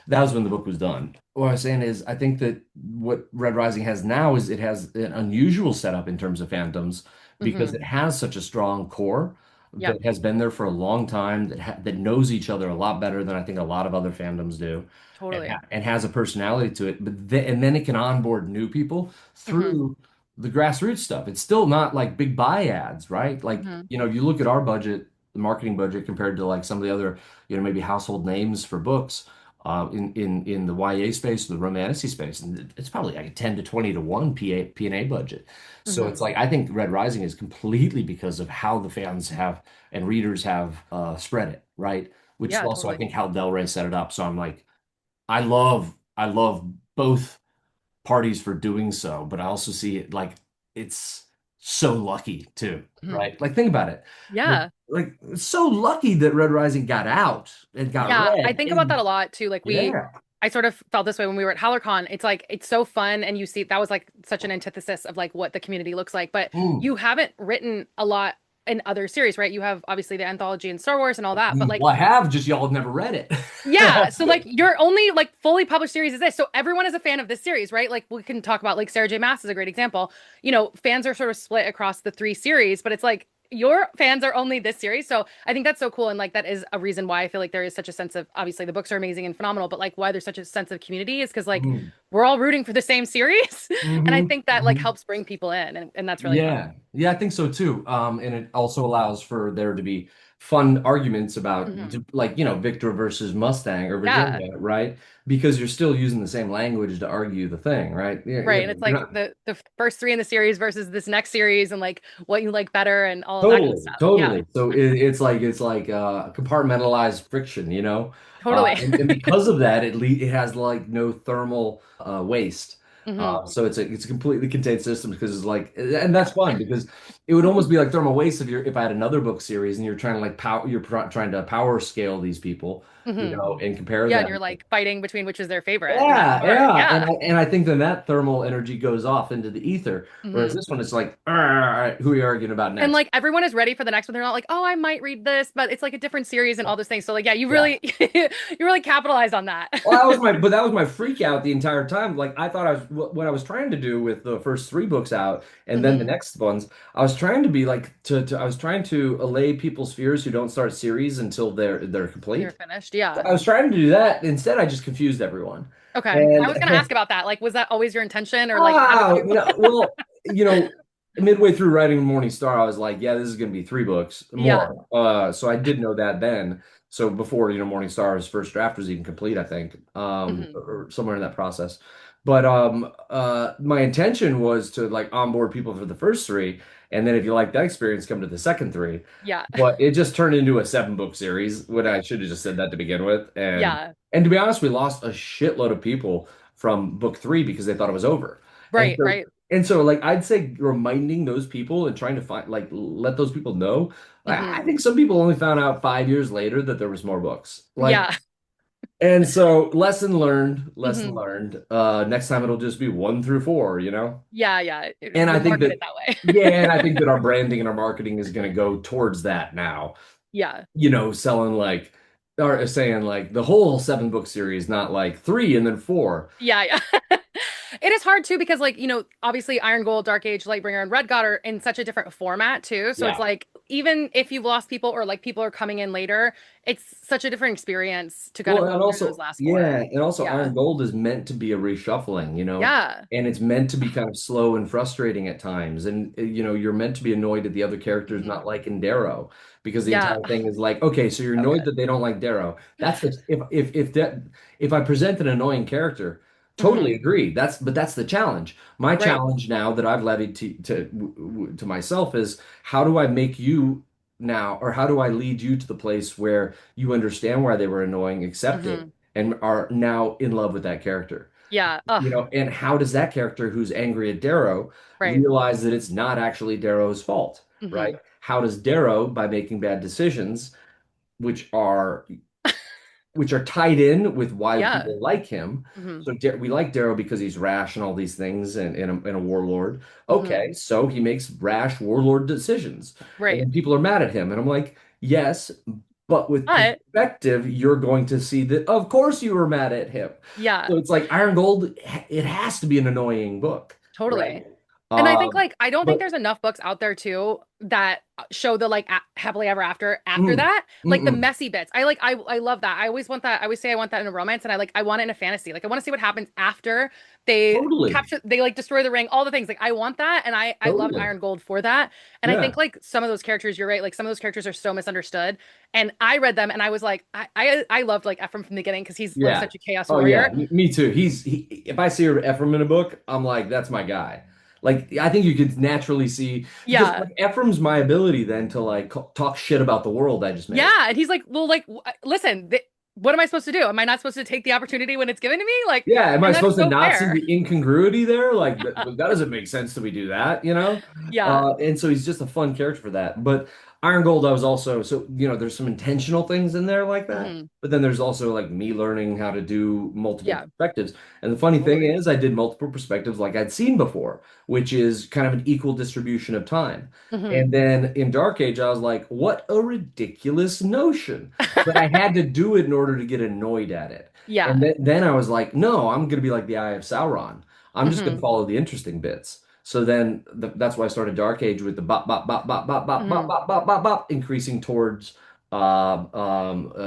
That was when the book was done. What I was saying is, I think that what Red Rising has now is it has an unusual setup in terms of fandoms because Hmm. it has such a strong core Yep. that has been there for a long time that knows each other a lot better than I think a lot of other fandoms do, Totally. and has a personality to it. And then it can onboard new people Hmm. through the grassroots stuff. It's still not like big buy ads, right? Like, Hmm. you look at our budget, the marketing budget compared to like some of the other, maybe household names for books in the YA space, the romantasy space, and it's probably like a 10 to 20 to 1 P&A budget. So it's Hmm. like I think Red Rising is completely because of how the fans have and readers have spread it, right? Which is Yeah, also I totally. think how Del Rey set it up. So I'm like, I love both parties for doing so, but I also see it like it's so lucky too, Mhm. right? Like think about it. Like Yeah. like it's so lucky that Red Rising got out and got Yeah, I read. think about that a And lot too. yeah. I sort of felt this way when we were at HowlerCon. It's like it's so fun, and you see that was like such an antithesis of like what the community looks like. But Mm. you haven't written a lot in other series, right? You have obviously the anthology and Star Wars and all that, but like Well, I have, just y'all have never read it. yeah, so like your only like fully published series is this. So everyone is a fan of this series, right? Like we can talk about like Sarah J. Maas is a great example. Fans are sort of split across the three series, but it's like your fans are only this series. So I think that's so cool. And like that is a reason why I feel like there is such a sense of obviously the books are amazing and phenomenal, but like why there's such a sense of community is because like Mm. we're all rooting for the same series. And I Hmm. think that like Hmm. helps bring people in and that's really fun. Yeah. Yeah, I think so too. And it also allows for there to be fun arguments about Hmm. like, Victor versus Mustang or Yeah. Virginia, right? Because you're still using the same language to argue the thing, right? Yeah, Right. And it's you're like not the first three in the series versus this next series and like what you like better and all of that kind of totally, stuff. Yeah. totally. So it's like compartmentalized friction. Totally. And because of that, it has like no thermal waste. Hmm. So it's a completely contained system because it's like, and that's Yeah. fun because it would almost be like thermal waste if I had another book series and you're trying to like trying to power scale these people, Hmm. and compare Yeah. And them. you're like fighting between which is their favorite. And that's Yeah, hard. yeah, and Yeah. I think then that thermal energy goes off into the ether, whereas Hmm. this one it's like, all right, who are you arguing about And next? like everyone is ready for the next one. They're not like, oh, I might read this, but it's like a different series and all those things. So like, yeah, you Yeah. really, you really capitalized on that. Well, that was my freak out the entire time. Like I thought what I was trying to do with the first three books out, and then the Hmm. next ones, I was trying to be like I was trying to allay people's fears who don't start series until they're You're complete. finished. So Yeah. I was trying to do that. Instead, I just confused everyone. Okay. I was gonna And ask about that. Like, was that always your intention or like how did you? no, well, you know, midway through writing Morning Star, I was like, yeah, this is going to be three books Yeah. more. So I did know that then. So before, Morning Star's first draft was even complete, I think, Hmm. or somewhere in that process. But my intention was to like onboard people for the first three, and then if you like that experience, come to the second three. Yeah. But it just turned into a 7 book series when I should have just said that to begin with. And Yeah. and to be honest, we lost a shitload of people from book three because they thought it was over. And Right. so Right. and so like I'd say reminding those people and trying to find like let those people know. I Hmm. think some people only found out 5 years later that there was more books. Like Yeah. And so lesson learned, lesson Hmm. learned. Next time it'll just be 1 through 4, you know? Yeah, yeah. And I We'll think market that, it that way. yeah, and I think that our branding and our marketing is going to go towards that now. Yeah. You know, selling like, or saying like the whole 7 book series, not like three and then four. Yeah, yeah. It is hard too because like, obviously Iron Gold, Dark Age, Lightbringer, and Red God are in such a different format too. So it's Yeah. like even if you've lost people or like people are coming in later, it's such a different experience to kind Well, of go and through those also, last yeah, four. and also Yeah. Iron Gold is meant to be a reshuffling, you know, Yeah. and it's meant to be kind of slow and frustrating at times. And, you know, you're meant to be annoyed at the other characters Hmm. not liking Darrow because the Yeah. entire thing is like, okay, so you're So annoyed good. that they don't like Darrow. That's the, if I present an annoying character, totally Hmm. agree. But that's the challenge. My Right. challenge now that I've levied to myself is how do I make you now, or how do I lead you to the place where you understand why they were annoying, accept it, Hmm. and are now in love with that character. Yeah. Ugh. You know, and how does that character who's angry at Darrow Right. realize that it's not actually Darrow's fault, right? Hmm. How does Darrow, by making bad decisions, which are which are tied in with why Yeah. people like him. Hmm. So we like Darrow because he's rash and all these things and a warlord. Hmm. Okay, so he makes rash warlord decisions. And Right. then people are mad at him. And I'm like, yes, but with But perspective, you're going to see that, of course, you were mad at him. yeah. So it's like Iron Gold, it has to be an annoying book, right? Totally. And I think Um, like I don't think but there's enough books out there too that show the like happily ever after mm, that, like the mm-mm, messy bits. I love that. I always want that. I always say I want that in a romance, and I want it in a fantasy. Like I want to see what happens after totally, they like destroy the ring, all the things. Like I want that, and I loved totally. Iron Gold for that. And I Yeah. think like some of those characters, you're right. Like some of those characters are so misunderstood, and I read them, and I was like, I loved like Ephraim from the beginning because he's like Yeah. such a chaos Oh yeah, warrior. me too. If I see Ephraim in a book, I'm like, that's my guy. Like I think you could naturally see because Yeah. like Ephraim's my ability then to like talk shit about the world I just made. Yeah, and he's like, well, like, listen, what am I supposed to do? Am I not supposed to take the opportunity when it's given to me? Like, Yeah, am I and that's supposed to so not see fair. the incongruity there? Like that doesn't make sense that we do that, you know? Yeah. And so he's just a fun character for that. But Iron Gold, I was also so you know, there's some intentional things in there like that. Hmm. But then there's also like me learning how to do multiple Yeah, perspectives. And the funny thing totally. is, I did multiple perspectives like I'd seen before, which is kind of an equal distribution of time. Hmm. And then in Dark Age, I was like, what a ridiculous notion. But I had to do it in order to get annoyed at it. And Yeah. then I was like, no, I'm going to be like the Eye of Sauron. I'm just going to Hmm. follow the interesting bits. So then that's why I started Dark Age with the bop, bop, bop, bop, bop, bop, bop, Hmm. bop, bop, bop, bop, increasing towards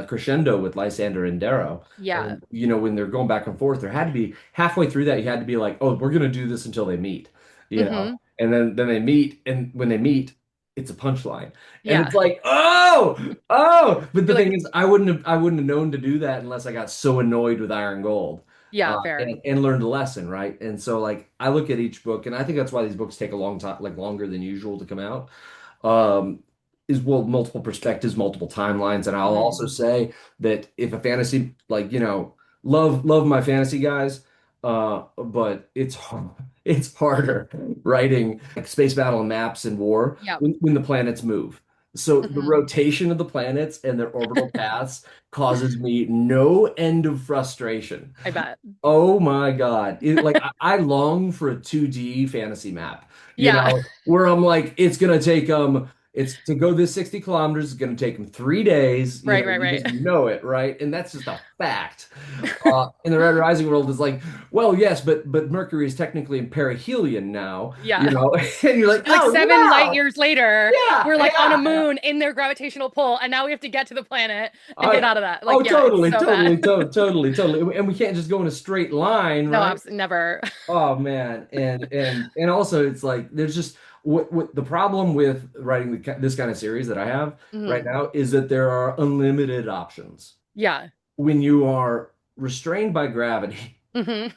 crescendo with Lysander and Darrow. Yeah. And, you know, when they're going back and forth, there had to be halfway through that, you had to be like, oh, we're going to do this until they meet, you know? Hmm. And then they meet. And when they meet, it's a punchline. And it's Yeah. like, oh, but the You're thing like, is, I wouldn't have known to do that unless I got so annoyed with Iron Gold, yeah, fair. and learned a lesson, right? And so, like, I look at each book, and I think that's why these books take a long time, like longer than usual to come out. Um, is well, multiple perspectives, multiple timelines, and I'll Hmm. also say that if a fantasy, like, you know, love my fantasy guys, but it's harder writing like space battle and maps and war Yeah. when the planets move. So the Hmm. rotation of the planets and their orbital paths causes me no end of frustration. I bet. Oh my God. Like I long for a 2D fantasy map, you Yeah. know, where I'm like, it's gonna take it's to go this 60 kilometers, it's gonna take them 3 days, you Right, know, right, you right. just know it, right? And that's just a fact. In the Red Rising world is like, well, yes, but Mercury is technically in perihelion now, you Yeah. know, and you're like, Like oh seven light wow, years later, yeah, we're like on a yeah. moon in their gravitational pull, and now we have to get to the planet and get I out of that. oh Like, yeah, it's totally, so bad. totally, totally. And we can't just go in a straight line, No, right? never. Oh man, and also it's like there's just what the problem with writing this kind of series that I have right Hmm. now is that there are unlimited options. Yeah. When you are restrained by gravity, Hmm.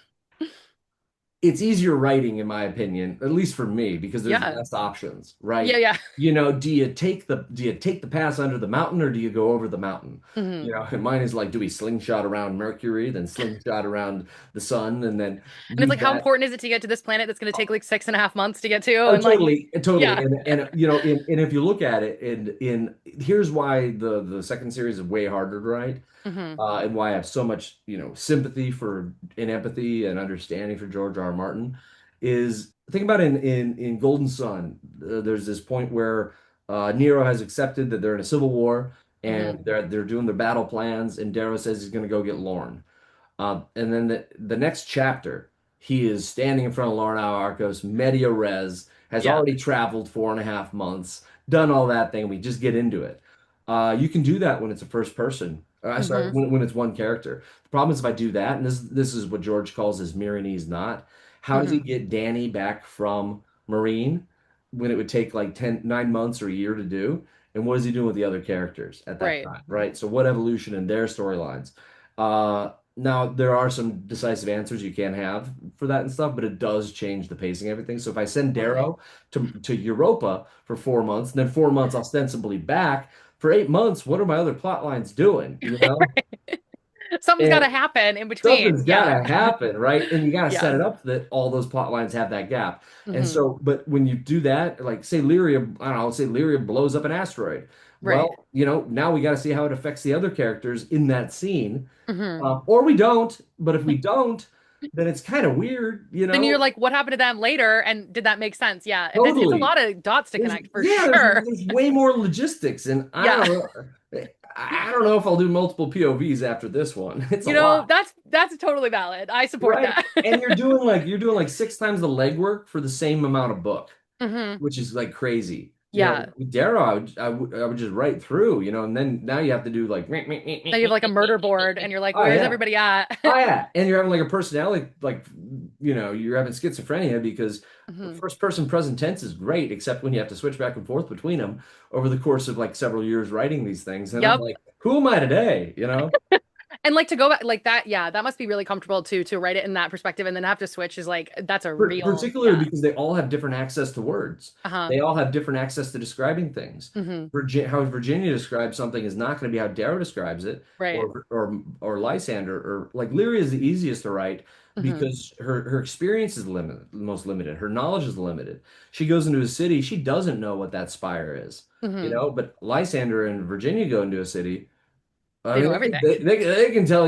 it's easier writing in my opinion, at least for me, because there's Yeah. less options, Yeah, right? yeah. Do you take the pass under the mountain or do you go over the mountain? Hmm. And mine is like, do we slingshot around Mercury, then slingshot around the sun, and then And it's use like, how that? important is it to get to this planet that's going to take like 6.5 months to get to? Oh, And like, totally, totally. yeah. And if you look at it, and here's why the second series is way harder to write, Hmm. and why I have so much, sympathy for and empathy and understanding for George R. R. Martin is think about in Golden Sun, there's this point where Nero has accepted that they're in a civil war Hmm. and they're doing their battle plans, and Darrow says he's going to go get Lorne. And then the next chapter, he is standing in front of Lorna Arcos, media res, has Yeah. already traveled 4.5 months, done all that thing. We just get into it. You can do that when it's a first person. Sorry, Hmm. when it's one character. The problem is if I do that, and this is what George calls his Myronese knot. How does he Hmm. get Danny back from Marine when it would take like 9 months or a year to do? And what is he doing with the other characters at that Right. time, right? So what evolution in their storylines? Now there are some decisive answers you can have for that and stuff, but it does change the pacing of everything. So if I send Totally. Darrow to Europa for 4 months, and then 4 months ostensibly back for 8 months, what are my other plot lines doing? Something's got And to happen in between. something's got Yeah. to happen, right? And you got to set Yeah. it up that all those plot lines have that gap. And Hmm. so, but when you do that, like say Lyria, I don't know, say Lyria blows up an asteroid. Right. Well, now we got to see how it affects the other characters in that scene. Hmm. Or we don't. But if we don't, then it's kind of weird, Then you're like, what happened to them later? And did that make sense? Yeah. It's a Totally. lot of dots to There's connect for yeah, there's sure. there's way more logistics, and I Yeah. don't know. I don't know if I'll do multiple POVs after this one. It's a lot, That's totally valid. I support right? that. And you're doing like 6 times the legwork for the same amount of book, Hmm. which is like crazy. Yeah. With Darrow, I would just write through, and then now you have to do like, Now you have like a murder board and you're like, oh where's yeah, everybody at? oh yeah, and you're having like a personality, like, you're having schizophrenia because Hmm. first person present tense is great, except when you have to switch back and forth between them over the course of like several years writing these things. And I'm Yep. like, who am I today? And like to go back like that, yeah, that must be really comfortable too, to write it in that perspective and then have to switch is like, that's a real, Particularly yeah. because they all have different access to words. Uh-huh. They all have different access to describing things. Hmm. How Virginia describes something is not going to be how Darrow describes it, Right. or Lysander, or like Lyria is the easiest to write Hmm. because her experience is limited, most limited. Her knowledge is limited. She goes into a city, she doesn't know what that spire is, Hmm. but Lysander and Virginia go into a city. I They mean, know they, everything. they, they, they can tell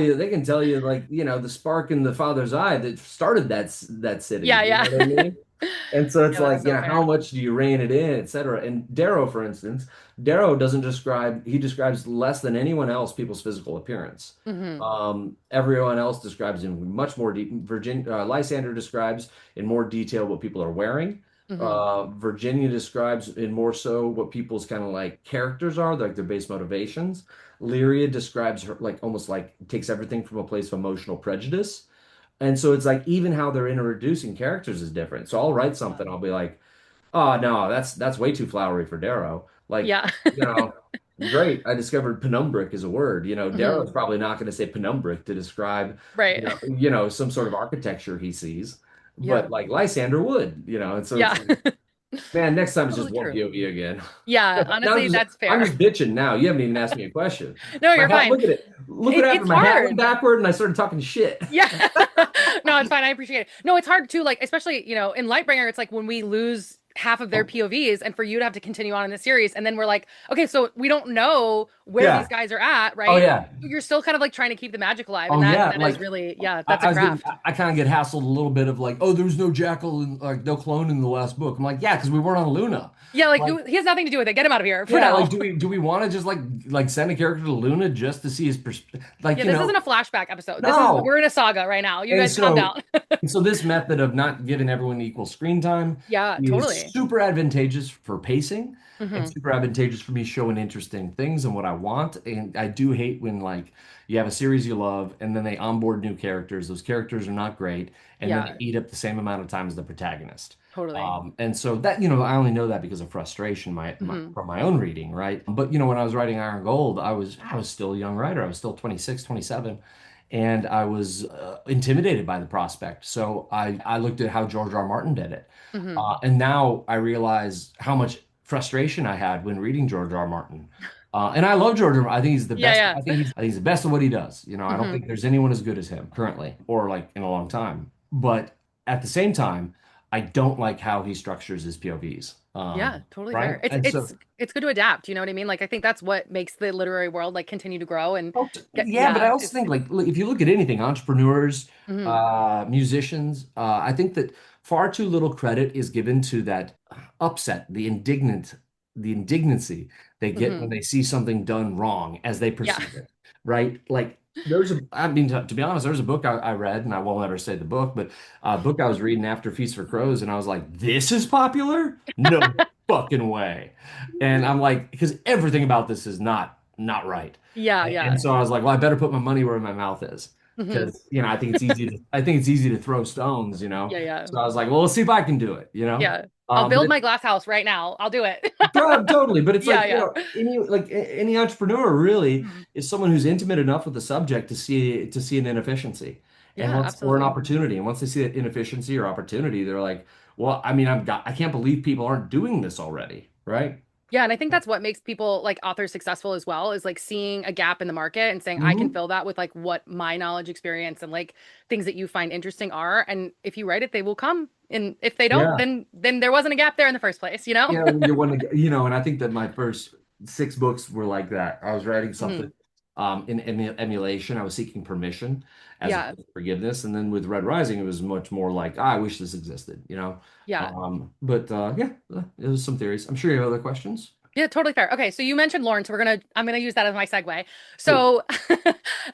you, like, the spark in the father's eye that started that city. Yeah, You yeah. know what I mean? And so it's Yeah, that's like, so how fair. much do you rein it in, et cetera. And Darrow, for instance, Darrow doesn't describe, he describes less than anyone else people's physical appearance. Hmm. Everyone else describes in much more Lysander describes in more detail what people are wearing. Hmm. Virginia describes in more so what people's kind of like characters are, like their base motivations. Lyria describes her like almost like takes everything from a place of emotional prejudice. And so it's like even how they're introducing characters is different. So I'll write something, I'll be like, oh no, that's way too flowery for Darrow. Like, Yeah. you know, great. I discovered penumbric is a word. Hmm. Darrow's probably not going to say penumbric to describe, Right. some sort of architecture he sees. Yeah. But like Lysander would. And so it's Yeah. like, man, next time it's just Totally one true. POV again. Yeah, Now honestly, that's I'm fair. just bitching now. You haven't even asked me a question. No, My you're hat, fine. look at it. Look what happened. It's My hat went hard. backward and I started talking shit. Yeah. No, it's fine. I appreciate it. No, it's hard too, like, especially, in Lightbringer, it's like when we lose half of their Oh, POVs and for you to have to continue on in the series, and then we're like, okay, so we don't know where these yeah. guys are at, Oh right? yeah. You're still kind of like trying to keep the magic alive, and Oh that yeah. that is Like really, yeah, I, that's a I was getting, craft. I kind of get hassled a little bit of like, oh, there was no Jackal and like no clone in the last book. I'm like, yeah, because we weren't on Luna. Yeah, like Like, he has nothing to do with it. Get him out of here for yeah, like now. do we want to just like send a character to Luna just to see his perspective? Like, Yeah, this isn't a flashback episode. no. We're in a saga right now. You And guys calm so down. and so this method of not giving everyone equal screen time Yeah, is totally. super advantageous for pacing and Hmm. super advantageous for me showing interesting things and what I want. And I do hate when like you have a series you love and then they onboard new characters. Those characters are not great, and then they Yeah, eat up the same amount of time as the protagonist. totally. And so that, I only know that because of frustration Hmm. from my own reading, right? But when I was writing Iron Gold, I was still a young writer. I was still 26, 27. and I was intimidated by the prospect. So I looked at how George R. R. Martin did it. Hmm. And now I realize how much frustration I had when reading George R. R. Martin. And I love George R. R. Martin. I think he's the best. Yeah, yeah. I think he's the best at what he does. You know, I don't Hmm. think there's anyone as good as him currently or like in a long time. But at the same time, I don't like how he structures his POVs. Yeah, totally fair. Right. It's And so it's it's good to adapt, you know what I mean? Like I think that's what makes the literary world like continue to grow and oh, get, yeah, but I yeah, also it's think like look, if you look at anything, entrepreneurs, hmm musicians, I think that far too little credit is given to that upset, the indignancy they get when hmm they see something done wrong as they yeah. perceive it, right? Like I mean, to be honest, there's a book I read, and I won't ever say the book, but a book I was reading after Feast for Crows, and I was like, this is popular? No fucking way. And I'm like, because everything about this is not right. Yeah, And yeah. so I was like, well, I better put my money where my mouth is Hmm. because, I think it's easy to throw stones, you know? Yeah, yeah. So I was like, well, let's see if I can do it, you know? Yeah. I'll But build my glass house right now. I'll do it. totally, but it's Yeah, like, yeah. any entrepreneur really Mhm. is someone who's intimate enough with the subject to see an inefficiency and Yeah, once or an absolutely. opportunity. And once they see that inefficiency or opportunity, they're like, well, I mean, I can't believe people aren't doing this already, right? Yeah, and I think that's what makes people like authors successful as well is like seeing a gap in the market and saying I can Hmm. fill that with like what my knowledge, experience, and like things that you find interesting are. And if you write it, they will come. And if they don't, Yeah. then there wasn't a gap there in the first place, you know? You want to, and I think that my first six books were like that. I was writing Hmm. something in emulation. I was seeking permission as Yeah, opposed to forgiveness. And then with Red Rising, it was much more like, I wish this existed, you know? yeah. But yeah, it was some theories. I'm sure you have other questions. Yeah, totally fair. Okay, so you mentioned Lauren, so I'm gonna use that as my segue. Cool. So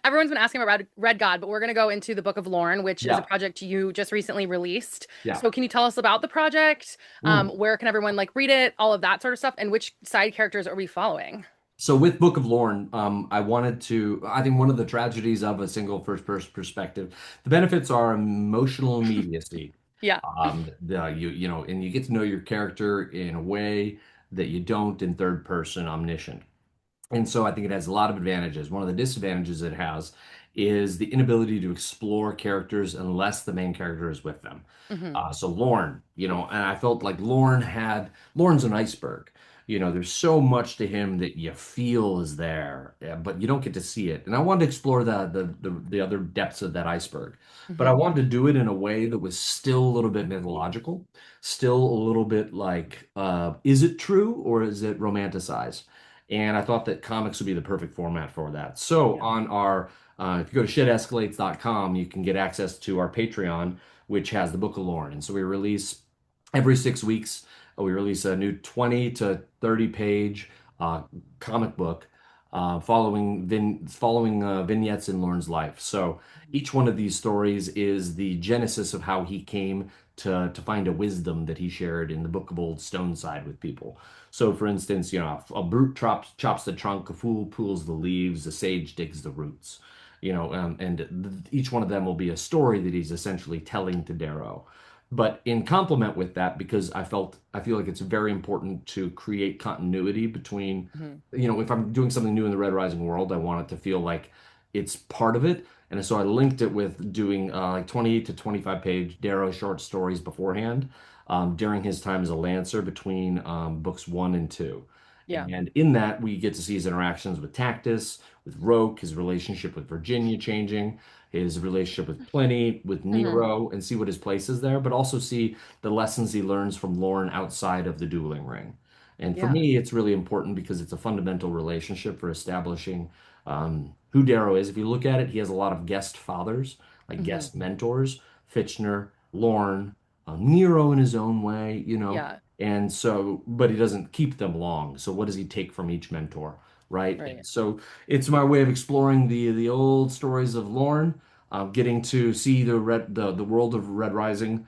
everyone's been asking about Red God, but we're gonna go into the Book of Lauren, which is a Yeah. project you just recently released. Yeah. So can you tell us about the project? Mm. Where can everyone like read it, all of that sort of stuff, and which side characters are we following? So with Book of Lorne, I think one of the tragedies of a single first person perspective, the benefits are emotional immediacy. Yeah. And you get to know your character in a way that you don't in third person omniscient. And so I think it has a lot of advantages. One of the disadvantages it has is the inability to explore characters unless the main character is with them. Hmm. So Lorne, and I felt like Lorne's an iceberg. There's so much to him that you feel is there, but you don't get to see it. And I wanted to explore the other depths of that iceberg, but I Hmm. wanted to do it in a way that was still a little bit mythological, still a little bit like, is it true or is it romanticized? And I thought that comics would be the perfect format for that. So Yeah. on if you go to shitescalates.com, you can get access to our Patreon, which has the Book of Lauren. And so we release every 6 weeks, we release a new 20 to 30 page uh, comic book following vignettes in Lauren's life. So each one of these stories is the genesis of how he came to find a wisdom that he shared in the Book of Old Stoneside with people. So, for instance, a brute chops the trunk, a fool pulls the leaves, a sage digs the roots. Each one of them will be a story that he's essentially telling to Darrow. But in complement with that, because I feel like it's very important to create continuity between, Hmm. if I'm doing something new in the Red Rising world, I want it to feel like it's part of it. And so I linked it with doing like 20 to 25 page Darrow short stories beforehand during his time as a Lancer between books one and two. Yeah. And in that, we get to see his interactions with Tactus, with Roke, his relationship with Virginia changing, his relationship with Pliny, with Hmm. Nero, and see what his place is there, but also see the lessons he learns from Lorne outside of the dueling ring. And for Yeah. me, it's really important because it's a fundamental relationship for establishing who Darrow is. If you look at it, he has a lot of guest fathers, like Hmm. guest mentors, Fitchner, Lorne, Nero in his own way, Yeah. and so, but he doesn't keep them long. So what does he take from each mentor, right? And Right. so it's my way of exploring the old stories of Lorne, getting to see the world of Red Rising,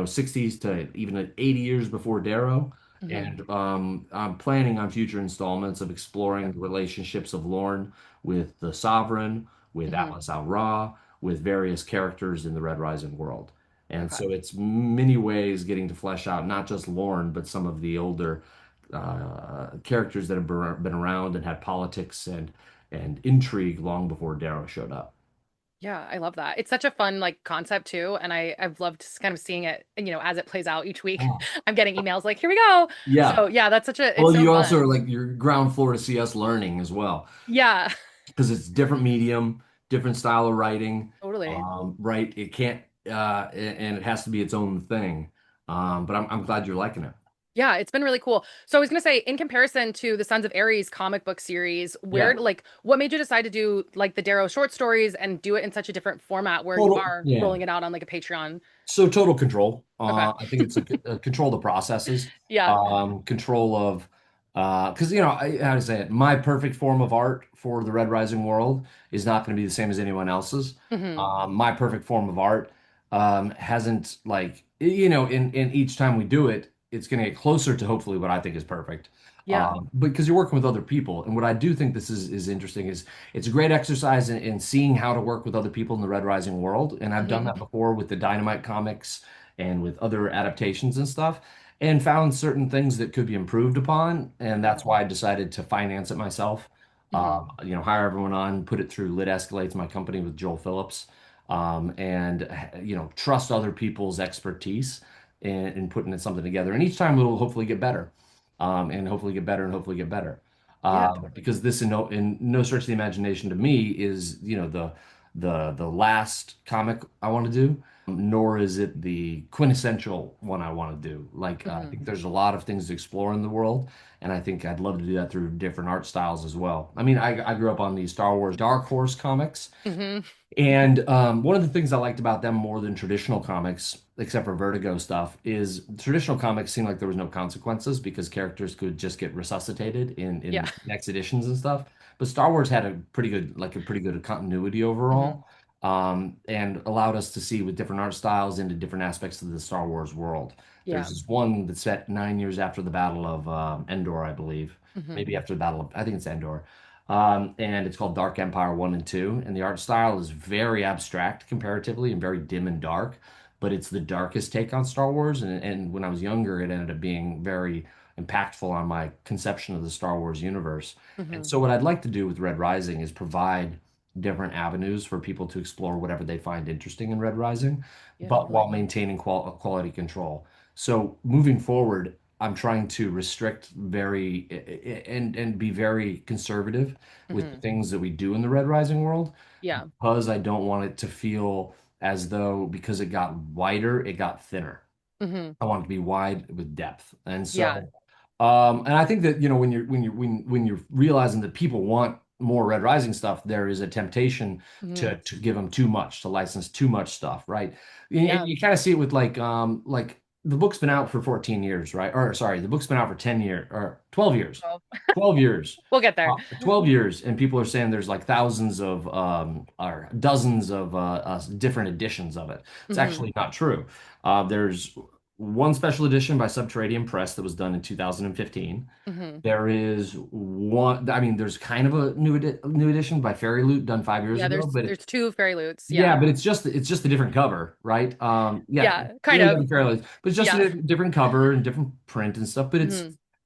60s to even 80 years before Darrow. Hmm. And I'm planning on future installments of Yeah. exploring the relationships of Lorne with the Sovereign, with Hmm. Atlas Al Ra, with various characters in the Red Rising world. And Okay. so it's many ways getting to flesh out not just Lorne, but some of the older characters that have been around and had politics and intrigue long before Darrow showed up. Yeah, I love that. It's such a fun like concept too, and I've loved kind of seeing it, as it plays out each week. Oh. I'm getting emails like, "Here we go." Yeah. So, yeah, that's such a it's Well, so you also are fun. like your ground floor to see us learning as well, Yeah, because it's different medium, different style of writing, totally. right? It can't, and it has to be its own thing. But I'm glad you're liking it. Yeah, it's been really cool. So I was gonna say, in comparison to the Sons of Ares comic book series, Yeah. what made you decide to do like the Darrow short stories and do it in such a different format where you Total. are Yeah. rolling it out on like a Patreon? So total control. Okay. I think it's a control the processes, Yeah. control of, because how to say it, my perfect form of art for the Red Rising world is not going to be the same as anyone else's. Hmm. My perfect form of art hasn't like in each time we do it, it's going to get closer to hopefully what I think is perfect. Yeah. Because you're working with other people, and what I do think this is interesting is it's a great exercise in seeing how to work with other people in the Red Rising world. And I've done Hmm. that before with the Dynamite comics and with other adaptations and stuff, and found certain things that could be improved upon. And that's why I decided to finance it myself. Hmm. Hire everyone on, put it through Lit Escalates, my company with Joel Phillips, and trust other people's expertise in putting something together. And each time it'll hopefully get better, and hopefully get better and hopefully get better. Yeah, totally. Because this in no stretch of the imagination to me is the last comic I want to do, nor is it the quintessential one I want to do. Like I Hmm. think there's a lot of things to explore in the world, and I think I'd love to do that through different art styles as well. I mean, I grew up on the Star Wars Dark Horse comics, Hmm. and one of the things I liked about them more than traditional comics, except for Vertigo stuff, is traditional comics seemed like there was no consequences because characters could just get resuscitated Yeah. in next editions and stuff. But Star Wars had a pretty good continuity Hmm. overall, and allowed us to see with different art styles into different aspects of the Star Wars world. There's Yeah. this one that's set 9 years after the Battle of Endor, I believe, Hmm. maybe after the Battle of, I think it's Endor. And it's called Dark Empire 1 and 2. And the art style is very abstract comparatively and very dim and dark, but it's the darkest take on Star Wars. And when I was younger, it ended up being very impactful on my conception of the Star Wars universe. And Hmm. so, what I'd like to do with Red Rising is provide different avenues for people to explore whatever they find interesting in Red Rising, Yeah, but while totally. maintaining quality control. So, moving forward, I'm trying to restrict very and be very conservative with the Hmm. things that we do in the Red Rising world Yeah. because I don't want it to feel as though because it got wider, it got thinner. Hmm. I want it to be wide with depth. And Yeah. so and I think that when you're realizing that people want more Red Rising stuff, there is a temptation Hmm. to give them too much, to license too much stuff, right? And Yeah. you kind of see it with like the book's been out for 14 years, right? Or sorry, the book's been out for 10 years or 12 years. Well, 12 years. we'll get there. 12 years, and people are saying there's like thousands of or dozens of different editions of it. It's Hmm. actually not true. There's one special edition by Subterranean Press that was done in 2015. Hmm. There is one, I mean, there's kind of a new edition by Fairy Loot done 5 years Yeah, ago, but there's two fairy loots. yeah, Yeah. but it's just a different cover, right? Yeah, Yeah, kind really of. done Fairy Loot, but it's just Yeah. a different cover and different print and stuff. But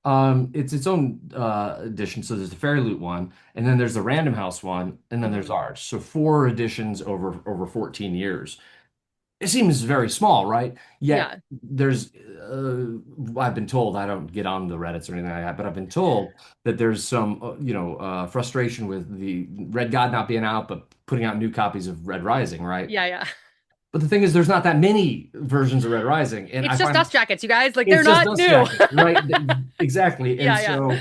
Hmm. it's its own edition. So there's the Fairy Loot one, and then there's the Random House one, and then there's Hmm. ours. So four editions over 14 years. It seems very small, right? Yet Yeah. there's, I've been told, I don't get on the Reddits or anything like that, but I've been told that there's some, frustration with the Red God not being out, but putting out new copies of Red Rising, right? Yeah, yeah. But the thing is, there's not that many versions of Red Rising, and I It's just find dust jackets, you guys. Like they're it's just not Dust new. Jacket, right? Exactly. And Yeah, yeah. so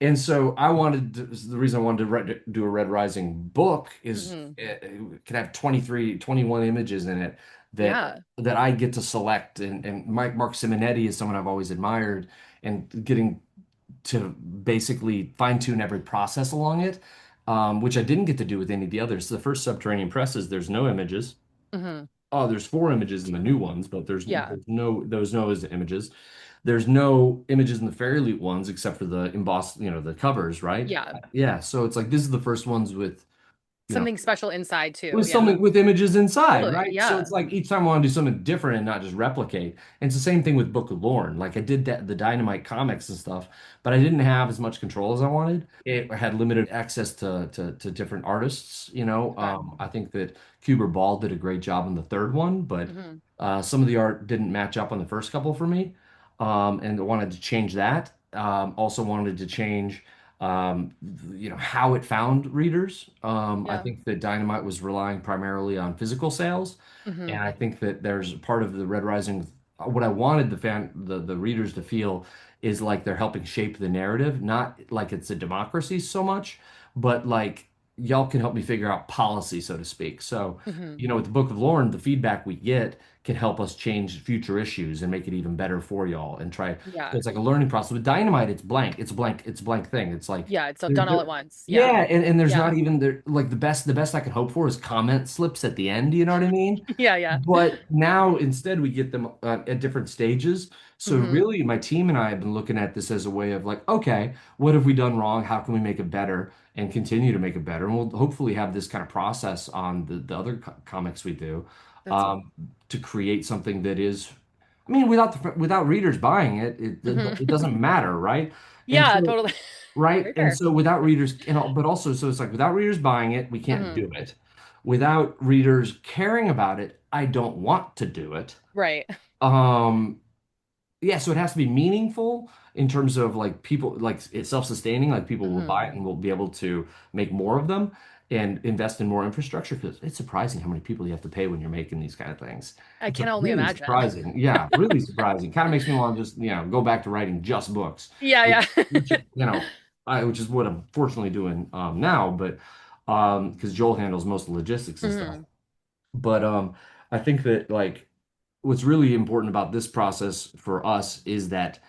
the reason I wanted to do a Red Rising book is Hmm. it could have 23, 21 images in it Yeah. that I get to select. And Mark Simonetti is someone I've always admired, and getting to basically fine tune every process along it, which I didn't get to do with any of the others. The first Subterranean Presses, there's no images. Hmm. Oh, there's four images in the new ones, but Yeah. there's no images. There's no images in the Fairy Loot ones except for the embossed, the covers, right? Yeah. Yeah, so it's like this is the first ones with you know, Something special inside too. with Yeah. something with images inside, Totally. right? So Yeah. it's like each time I want to do something different and not just replicate. And it's the same thing with Book of Lorne. Like I did that, the Dynamite comics and stuff, but I didn't have as much control as I wanted. It had limited access to different artists, you know. Okay. I think that Kuber Ball did a great job on the third one, but Hmm. some of the art didn't match up on the first couple for me. And I wanted to change that. Also wanted to change how it found readers. I Yeah. think that Dynamite was relying primarily on physical sales, and Hmm. I think that there's part of the Red Rising. What I wanted the readers to feel is like they're helping shape the narrative, not like it's a democracy so much, but like y'all can help me figure out policy, so to speak. So, Hmm. with the Book of Lauren, the feedback we get can help us change future issues and make it even better for y'all and try. So Yeah. it's like a learning process. With Dynamite, it's blank. It's a blank. It's a blank thing. It's like Yeah. It's there, done all there, at once. Yeah. yeah, and there's Yeah. not even there like the best I could hope for is comment slips at the end. You know what I mean? Yeah. Yeah. But now instead we get them at different stages. So Hmm. really, my team and I have been looking at this as a way of like, okay, what have we done wrong? How can we make it better and continue to make it better? And we'll hopefully have this kind of process on the other comics we do, That's. um, to create something that is, I mean, without readers buying it, it Hmm. doesn't matter, right? And Yeah. so Totally. right? Very And fair. so without readers, but also, so it's like without readers buying it, we can't Hmm. do it. Without readers caring about it, I don't want to do it. Right. Um, yeah, so it has to be meaningful in terms of like people, like it's self-sustaining, like people will Hmm. buy it and will be able to make more of them and invest in more infrastructure because it's surprising how many people you have to pay when you're making these kind of things. I It's can only really imagine. surprising. Yeah, really surprising. Kind of makes me want to just, go back to writing just books, Yeah. which, Yeah. which is what I'm fortunately doing now, but because Joel handles most of the logistics and stuff. Hmm. But I think that like what's really important about this process for us is that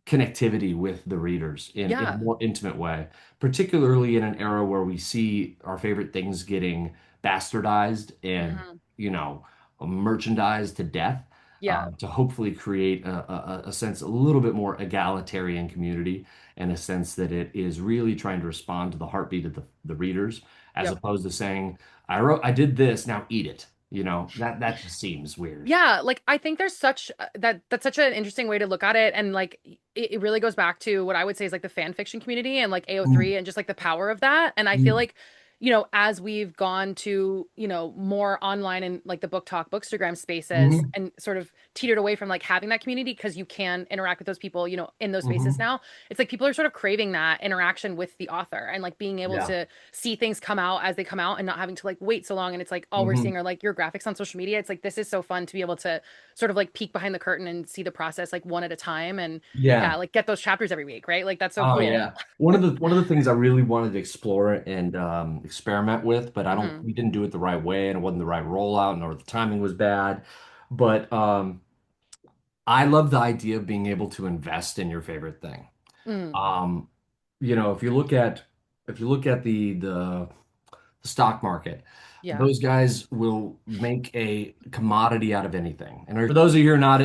connectivity with the readers in a Yeah. more intimate way, particularly in an era where we see our favorite things getting bastardized and, Hmm. you know, merchandised to death, Yeah. to hopefully create a sense a little bit more egalitarian community and a sense that it is really trying to respond to the heartbeat of the readers, as Yep. opposed to saying, I did this, now eat it. That just seems weird. Yeah, like I think there's such that's such an interesting way to look at it, and like it really goes back to what I would say is like the fan fiction community and like Mm, AO3 and just like the power of that. And I feel mm, like, as we've gone to, more online and like the book talk, bookstagram spaces mhm, and sort of teetered away from like having that community because you can interact with those people, in those spaces mhm. now. It's like people are sort of craving that interaction with the author and like being able Yeah. to see things come out as they come out and not having to like wait so long. And it's like all we're Mhm. seeing are like your graphics on social media. It's like this is so fun to be able to sort of like peek behind the curtain and see the process like one at a time and yeah, Yeah. like get those chapters every week, right? Like that's so Oh cool. yeah. One of the things I really wanted to explore and experiment with, but Hmm. we didn't do it the right way and it wasn't the right rollout nor the timing was bad. But I love the idea of being able to invest in your favorite thing. Mm. Um, if you look at the stock market. Yeah. Those guys will make a commodity out of anything. And for those of you who are not,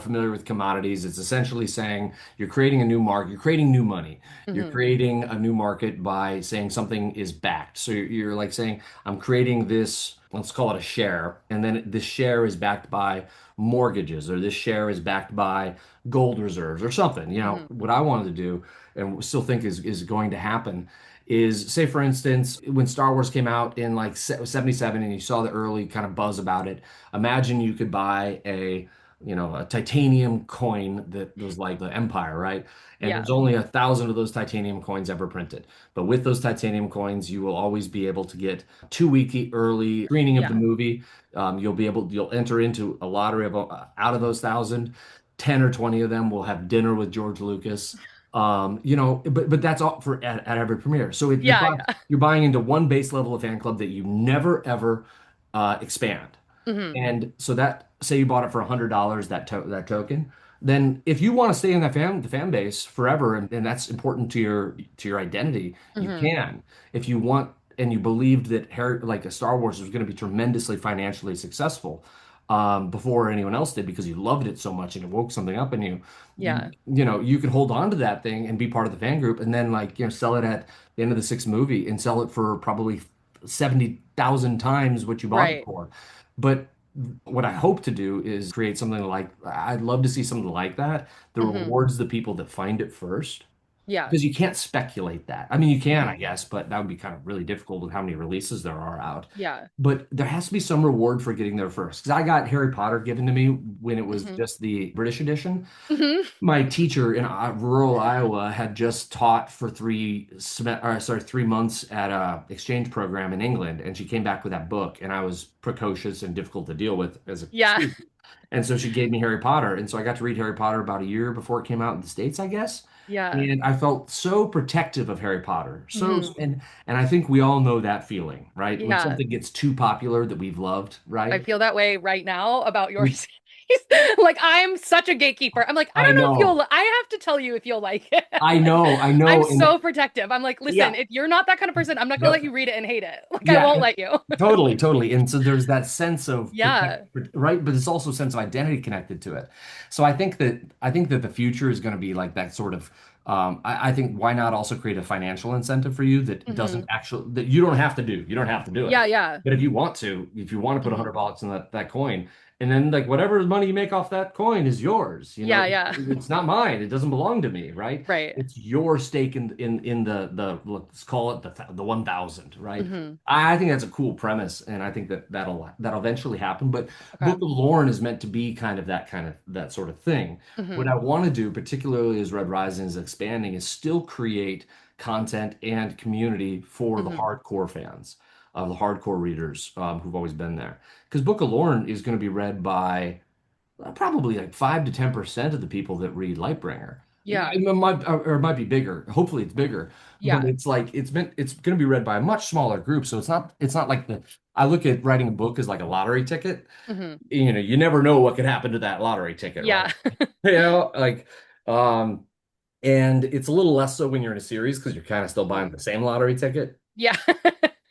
familiar with commodities, it's essentially saying you're creating a new market, you're creating new money. You're Hmm. creating a new market by saying something is backed. So you're like saying, I'm creating this, let's call it a share, and then this share is backed by mortgages, or this share is backed by gold reserves or something. Hmm. What I wanted to do and still think is going to happen is say for instance when Star Wars came out in like 77 and you saw the early kind of buzz about it, imagine you could buy a titanium coin that was like the Empire, right? And Yeah. there's only 1,000 of those titanium coins ever printed, but with those titanium coins you will always be able to get 2 week early screening of the Yeah. movie. You'll enter into a lottery of out of those 1,000, 10 or 20 of them will have dinner with George Lucas. But that's all at every premiere. So Yeah. Yeah. you're buying into one base level of fan club that you never ever expand. Hmm. And so that say you bought it for $100, that token, then if you want to stay in the fan base forever, and that's important to your identity, you Hmm. can. If you want and you believed that like a Star Wars was going to be tremendously financially successful, before anyone else did because you loved it so much and it woke something up in you, Yeah. you can hold on to that thing and be part of the fan group, and then like sell it at the end of the sixth movie and sell it for probably 70,000 times what you bought it Right. for. But what I hope to do is create something like, I'd love to see something like that that Hmm. rewards the people that find it first. Yeah. Because you can't speculate that. I mean, you can, I Hmm. guess, but that would be kind of really difficult with how many releases there are out. Yeah. But there has to be some reward for getting there first. Because I got Harry Potter given to me when it was Hmm. just the British edition. Hmm. My teacher in rural Iowa had just taught for 3 months at a exchange program in England, and she came back with that book, and I was precocious and difficult to deal with as a Yeah. student. And so she gave me Harry Potter, and so I got to read Harry Potter about a year before it came out in the States, I guess. Yeah. And I felt so protective of Harry Potter. Hmm. And I think we all know that feeling, right? When Yeah. something gets too popular that we've loved, I right? feel that way right now about your We, series. Like I'm such a gatekeeper. I'm like, I I don't know if know, I have to tell you if you'll like it. I I'm know, and so protective. I'm like, listen, yeah, if you're not that kind of person, I'm not gonna let yep. you read it and hate it. Like I Yeah, won't let you. totally, totally. And so there's that sense of protect, Yeah. right? But it's also a sense of identity connected to it. So I think that the future is going to be like that sort of I think why not also create a financial incentive for you that Hmm. doesn't actually that you don't have to do. You don't have to do it. Yeah, yeah. But if you want to, if you want to put Hmm. $100 in that coin, and then like whatever money you make off that coin is yours, Yeah, yeah. it's not mine. It doesn't belong to me, right? Right. It's your stake in the let's call it the 1,000, right? Hmm. I think that's a cool premise, and I think that that'll eventually happen. But Okay. Book of Lorne is meant to be kind of that sort of thing. What Hmm. I want to do, particularly as Red Rising is expanding, is still create content and community for the Hmm. hardcore fans, the hardcore readers who've always been there. Because Book of Lorne is going to be read by probably like 5 to 10% of the people that read Lightbringer. Yeah. Or it might be bigger. Hopefully it's bigger, but Yeah. it's going to be read by a much smaller group. So it's not like the I look at writing a book as like a lottery ticket. Hmm. You never know what could happen to that lottery ticket, right? Yeah. Like um and it's a little less so when you're in a series because you're kind of still buying Hmm. the same lottery ticket. Yeah.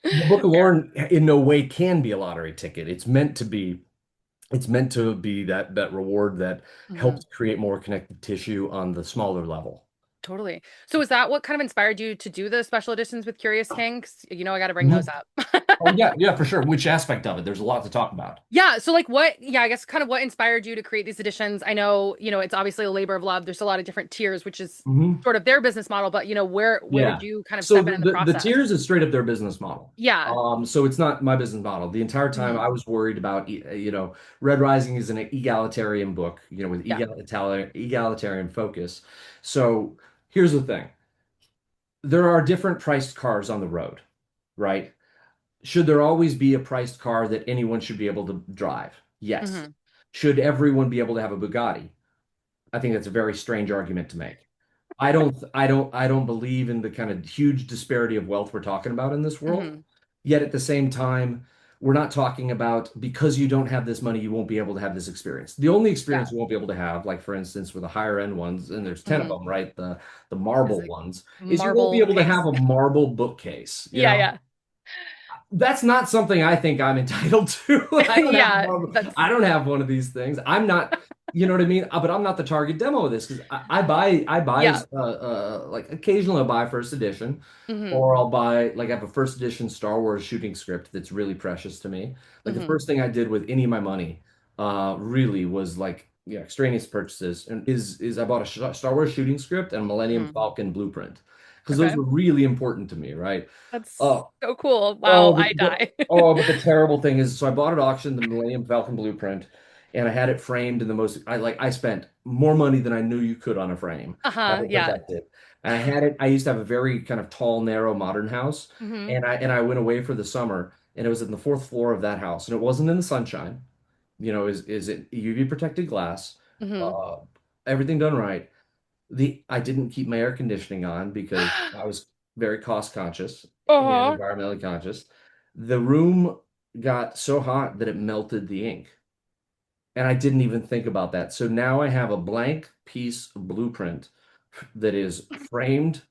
The Book of Fair. Lorne in no way can be a lottery ticket. It's meant to be that reward that Hmm. helps create more connective tissue on the smaller level. Totally. So is that what kind of inspired you to do the special editions with Curious King? 'Cause, I got to bring those Mhm. up. Oh yeah, yeah, for sure. Which aspect of it? There's a lot to talk about. Yeah, so like I guess kind of what inspired you to create these editions? I know, it's obviously a labor of love. There's a lot of different tiers, which is Hmm. sort of their business model, but where did Yeah. you kind of So step the, in the the the process? tiers is straight up their business model. Yeah. So it's not my business model. The entire time Hmm. I was worried about, Red Rising is an egalitarian book, with Yeah. egalitarian focus. So here's the thing. There are different priced cars on the road, right? Should there always be a priced car that anyone should be able to drive? Yes. Hmm. Should everyone be able to have a Bugatti? I think that's a very strange argument to make. I don't believe in the kind of huge disparity of wealth we're talking about in this world. Hmm. Yet at the same time, we're not talking about because you don't have this money, you won't be able to have this experience. The only Yeah. experience you won't be able to have, like for instance, with the higher end ones, and there's 10 of Hmm. them, right? The Is marble it ones, is you won't be marble able to case? have a marble bookcase, Yeah, yeah. that's not something I think I'm entitled to. I don't have Yeah, one. that's I don't have one of these things. I'm not, you know what I mean? But I'm not the target demo of this because I buy yeah. like occasionally I'll buy first edition, Hmm. or I'll buy like I have a first edition Star Wars shooting script that's really precious to me. Like the Hmm. first thing I did with any of my money, really was like extraneous purchases, and is I bought a Star Wars shooting script and a Millennium Hmm. Falcon blueprint because those Okay. were really important to me, right? That's Uh, so cool. Wow, Oh, I die. but the terrible thing is, so I bought at auction the Millennium Falcon blueprint, and I had it framed in the most. I spent more money than I knew you could on a frame to have Uh-huh. it Yeah. protected. And I had it. I used to have a very kind of tall, narrow, modern house, Hmm. and I went away for the summer, and it was in the fourth floor of that house, and it wasn't in the sunshine. Is it UV protected glass? Hmm. Uh, Everything done right. I didn't keep my air conditioning on because I was very cost conscious and Uh-huh. environmentally conscious. The room got so hot that it melted the ink. And I didn't even think about that. So now I have a blank piece of blueprint that is framed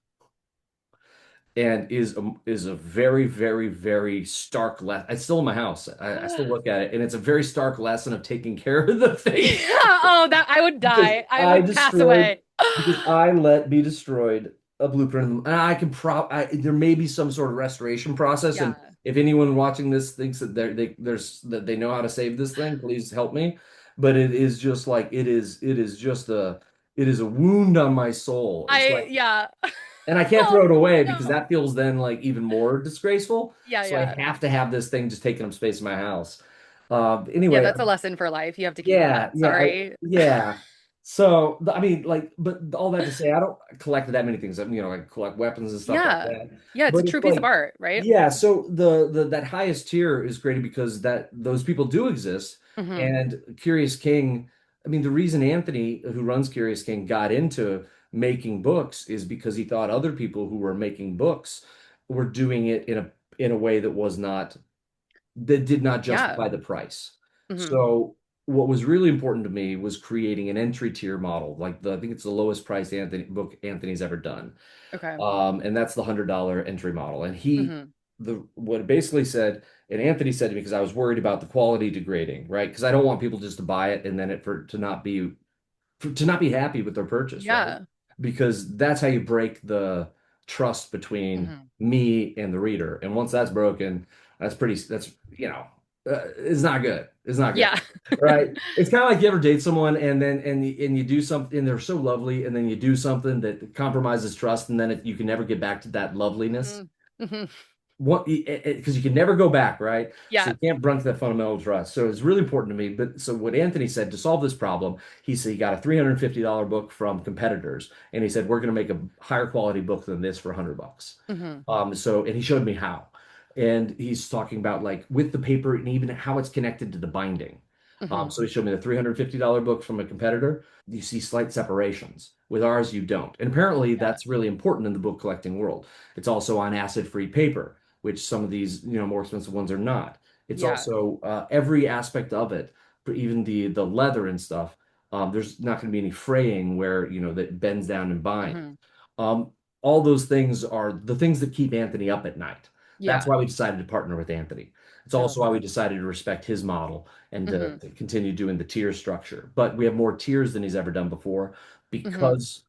and is a very, very, very stark lesson. It's still in my house. I still look at it, and it's a very stark lesson of taking care of the Yeah. things Oh, that I would because die. I I would pass destroyed away. because I let be destroyed. a blueprint, and I can there may be some sort of restoration process, and Yeah. if anyone watching this thinks that they know how to save this thing, please help me. But it is just like it is a wound on my soul. It's like, Yeah. and I can't Oh throw it away because no. that feels then like even more disgraceful. Yeah, So I yeah. have to have this thing just taking up space in my house. Yeah, Anyway, that's a lesson for life. You have to keep yeah, that. yeah, Sorry. yeah. So, I mean, like, but all that to say, I don't collect that many things. I collect weapons and stuff like Yeah. that. Yeah, it's a But true it's piece of like, art, right? yeah. So the that highest tier is great because that those people do exist. Hmm. And Curious King, I mean, the reason Anthony, who runs Curious King, got into making books is because he thought other people who were making books were doing it in a way that did not Yeah. justify the price. Hmm. So what was really important to me was creating an entry tier model, like I think it's the lowest priced Anthony's ever done, Okay. and that's the $100 entry model. And Hmm. the what it basically said, and Anthony said to me because I was worried about the quality degrading, right? Because I don't want people just to buy it and then it for to not be happy with their purchase, right? Yeah. Because that's how you break the trust between Hmm. me and the reader. And once that's broken, it's not good. It's not good. Yeah. Right? It's kind of like you ever date someone and then and you do something and they're so lovely and then you do something that compromises trust and then you can never get back to that loveliness. Hmm. Hmm. What because you can never go back, right? So Yeah. you can't break that fundamental trust. So it's really important to me. But so what Anthony said to solve this problem, he said he got a $350 book from competitors, and he said we're going to make a higher quality book than this for $100. Hmm. And he showed me how, and he's talking about like with the paper and even how it's connected to the binding. Hmm. So he showed me the $350 book from a competitor. You see slight separations. With ours, you don't. And apparently, Yeah. that's really important in the book collecting world. It's also on acid-free paper, which some of these, more expensive ones are not. It's Yeah. also every aspect of it, even the leather and stuff. There's not going to be any fraying where that bends down and binds. Hmm. Um, all those things are the things that keep Anthony up at night. That's Yeah. why we decided to partner with Anthony. It's I love also why we that. decided to respect his model and to, Hmm. to continue doing the tier structure. But we have more tiers than he's ever done before Hmm. because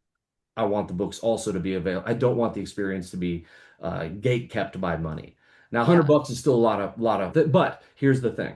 I want the books also to be available. I don't want the experience to be gate kept by money. Now, Yeah. $100 is still a lot of, but here's the thing.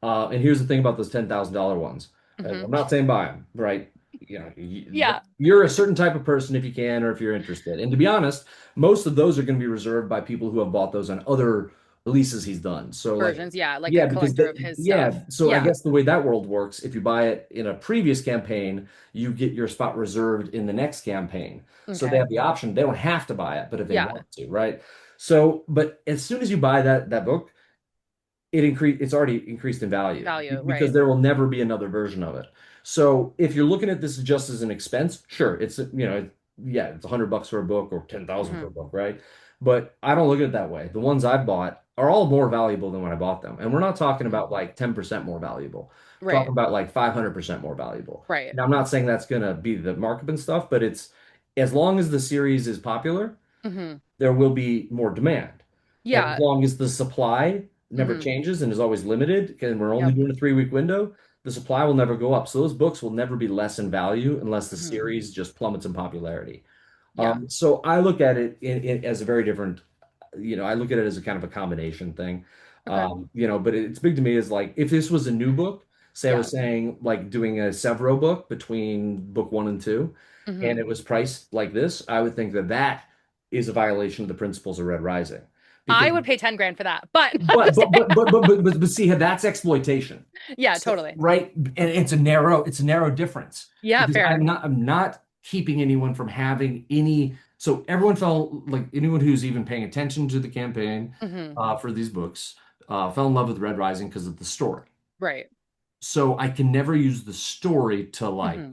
And here's the thing about those $10,000 ones. Hmm. I'm not saying buy them, right? Yeah. You're a certain type of person if you can or if you're interested. And to be honest, most of those are going to be reserved by people who have bought those on other releases he's done. So like, Versions. Yeah. Like yeah, a because collector of his yeah. stuff. So I Yeah. guess the way that world works, if you buy it in a previous campaign, you get your spot reserved in the next campaign. So they Okay. have the option. They don't have to buy it, but if they Yeah. want to, right? So, but as soon as you buy that book, it's already increased in value Value. because Right. there will never be another version of it. So if you're looking at this just as an expense, sure, yeah, it's $100 for a book or 10,000 for a Hmm. book, right? But I don't look at it that way. The ones I bought are all more valuable than when I bought them. And we're not talking Hmm. about like 10% more valuable. We're talking Right. about like 500% more valuable. Right. Now, I'm not saying that's going to be the markup and stuff, but it's as long as the series is popular, Hmm. there will be more demand. And as Yeah. long as the supply never Hmm. changes and is always limited, and we're only Yep. doing a 3 week window, the supply will never go up. So those books will never be less in value unless the Hmm. series just plummets in popularity. Yeah. So I look at it as a very different, I look at it as a kind of a combination thing. Okay. But it's big to me is like if this was a new book, say I Yeah. was saying like doing a Severo book between book one and two, and Hmm. it was priced like this, I would think that that is a violation of the principles of Red Rising. Because I would pay 10 grand for that, but I'm but just but but saying. but but but, but, but see that's exploitation. Yeah, So, totally. right? And it's a narrow difference Yeah, because fair. I'm not keeping anyone from having any. So everyone felt like anyone who's even paying attention to the campaign Hmm. for these books fell in love with Red Rising because of the story. Right. So I can never use the story to like Hmm.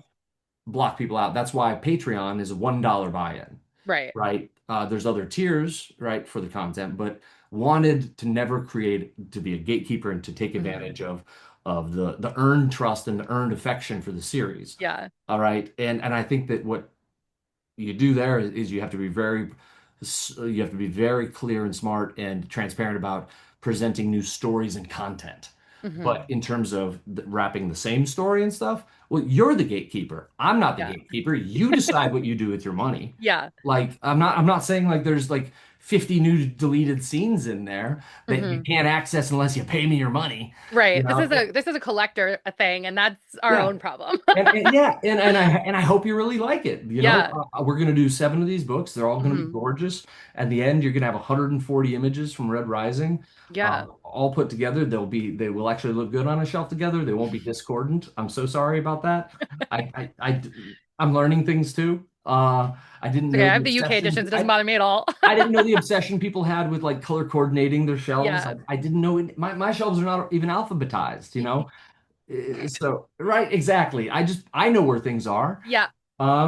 block people out. That's why Patreon is a $1 buy-in, Right. right? There's other tiers, right, for the content, but wanted to never create to be a gatekeeper and to take Hmm. advantage of the earned trust and the earned affection for the series. Yeah. All right, and I think that what you do there is you have to be very clear and smart and transparent about presenting new stories and content. Hmm. But in terms of wrapping the same story and stuff, well, you're the gatekeeper. I'm not the Yeah. gatekeeper. You decide what you do with your money. Yeah. Like I'm not saying like there's like 50 new deleted scenes in there that you Hmm. can't access unless you pay me your money. You Right. know? This is a collector a thing, and that's our Yeah. own problem. And yeah, and I hope you really like it. Yeah. We're gonna do 7 of these books. They're all gonna be Hmm. gorgeous. At the end, you're gonna have 140 images from Red Rising, Yeah. all put together. They will actually look good on a shelf together. They won't be discordant. I'm so sorry about that. I'm learning things too. I didn't It's okay. know I the have the UK editions. obsession. It doesn't bother me at all. I didn't know the obsession people had with like color coordinating their shelves. Yeah. I didn't know my shelves are not even alphabetized, you know? So, right, exactly. I know where things are. Yeah.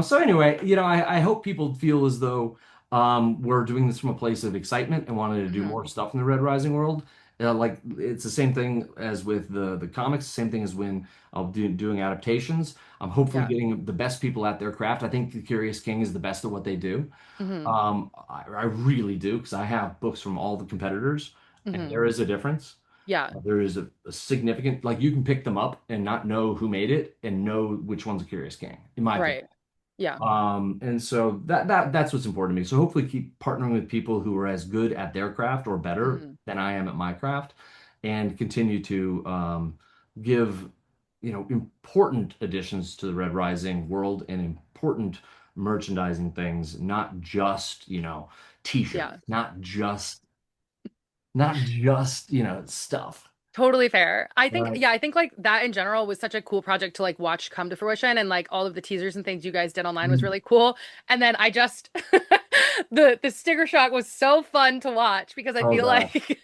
So anyway, I hope people feel as though we're doing this from a place of excitement and wanting to do Hmm. more stuff in the Red Rising world. Like it's the same thing as with the comics, same thing as when I'll doing adaptations. I'm hopefully Yeah. getting the best people at their craft. I think the Curious King is the best at what they do. Hmm. I really do because I have books from all the competitors, and Hmm. there is a difference. Yeah. There is a significant, like you can pick them up and not know who made it and know which one's a Curious King, in my opinion. Right. Yeah. And so that's what's important to me. So hopefully keep partnering with people who are as good at their craft or better Hmm. than I am at my craft, and continue to give, important additions to the Red Rising world and important merchandising things, not just, t-shirts, Yeah. not just, stuff. Totally fair. I think, Right. yeah, I think like that in general was such a cool project to like watch come to fruition, and like all of the teasers and things you guys did online was really cool. And then I just the sticker shock was so fun to watch because I Oh feel gosh. like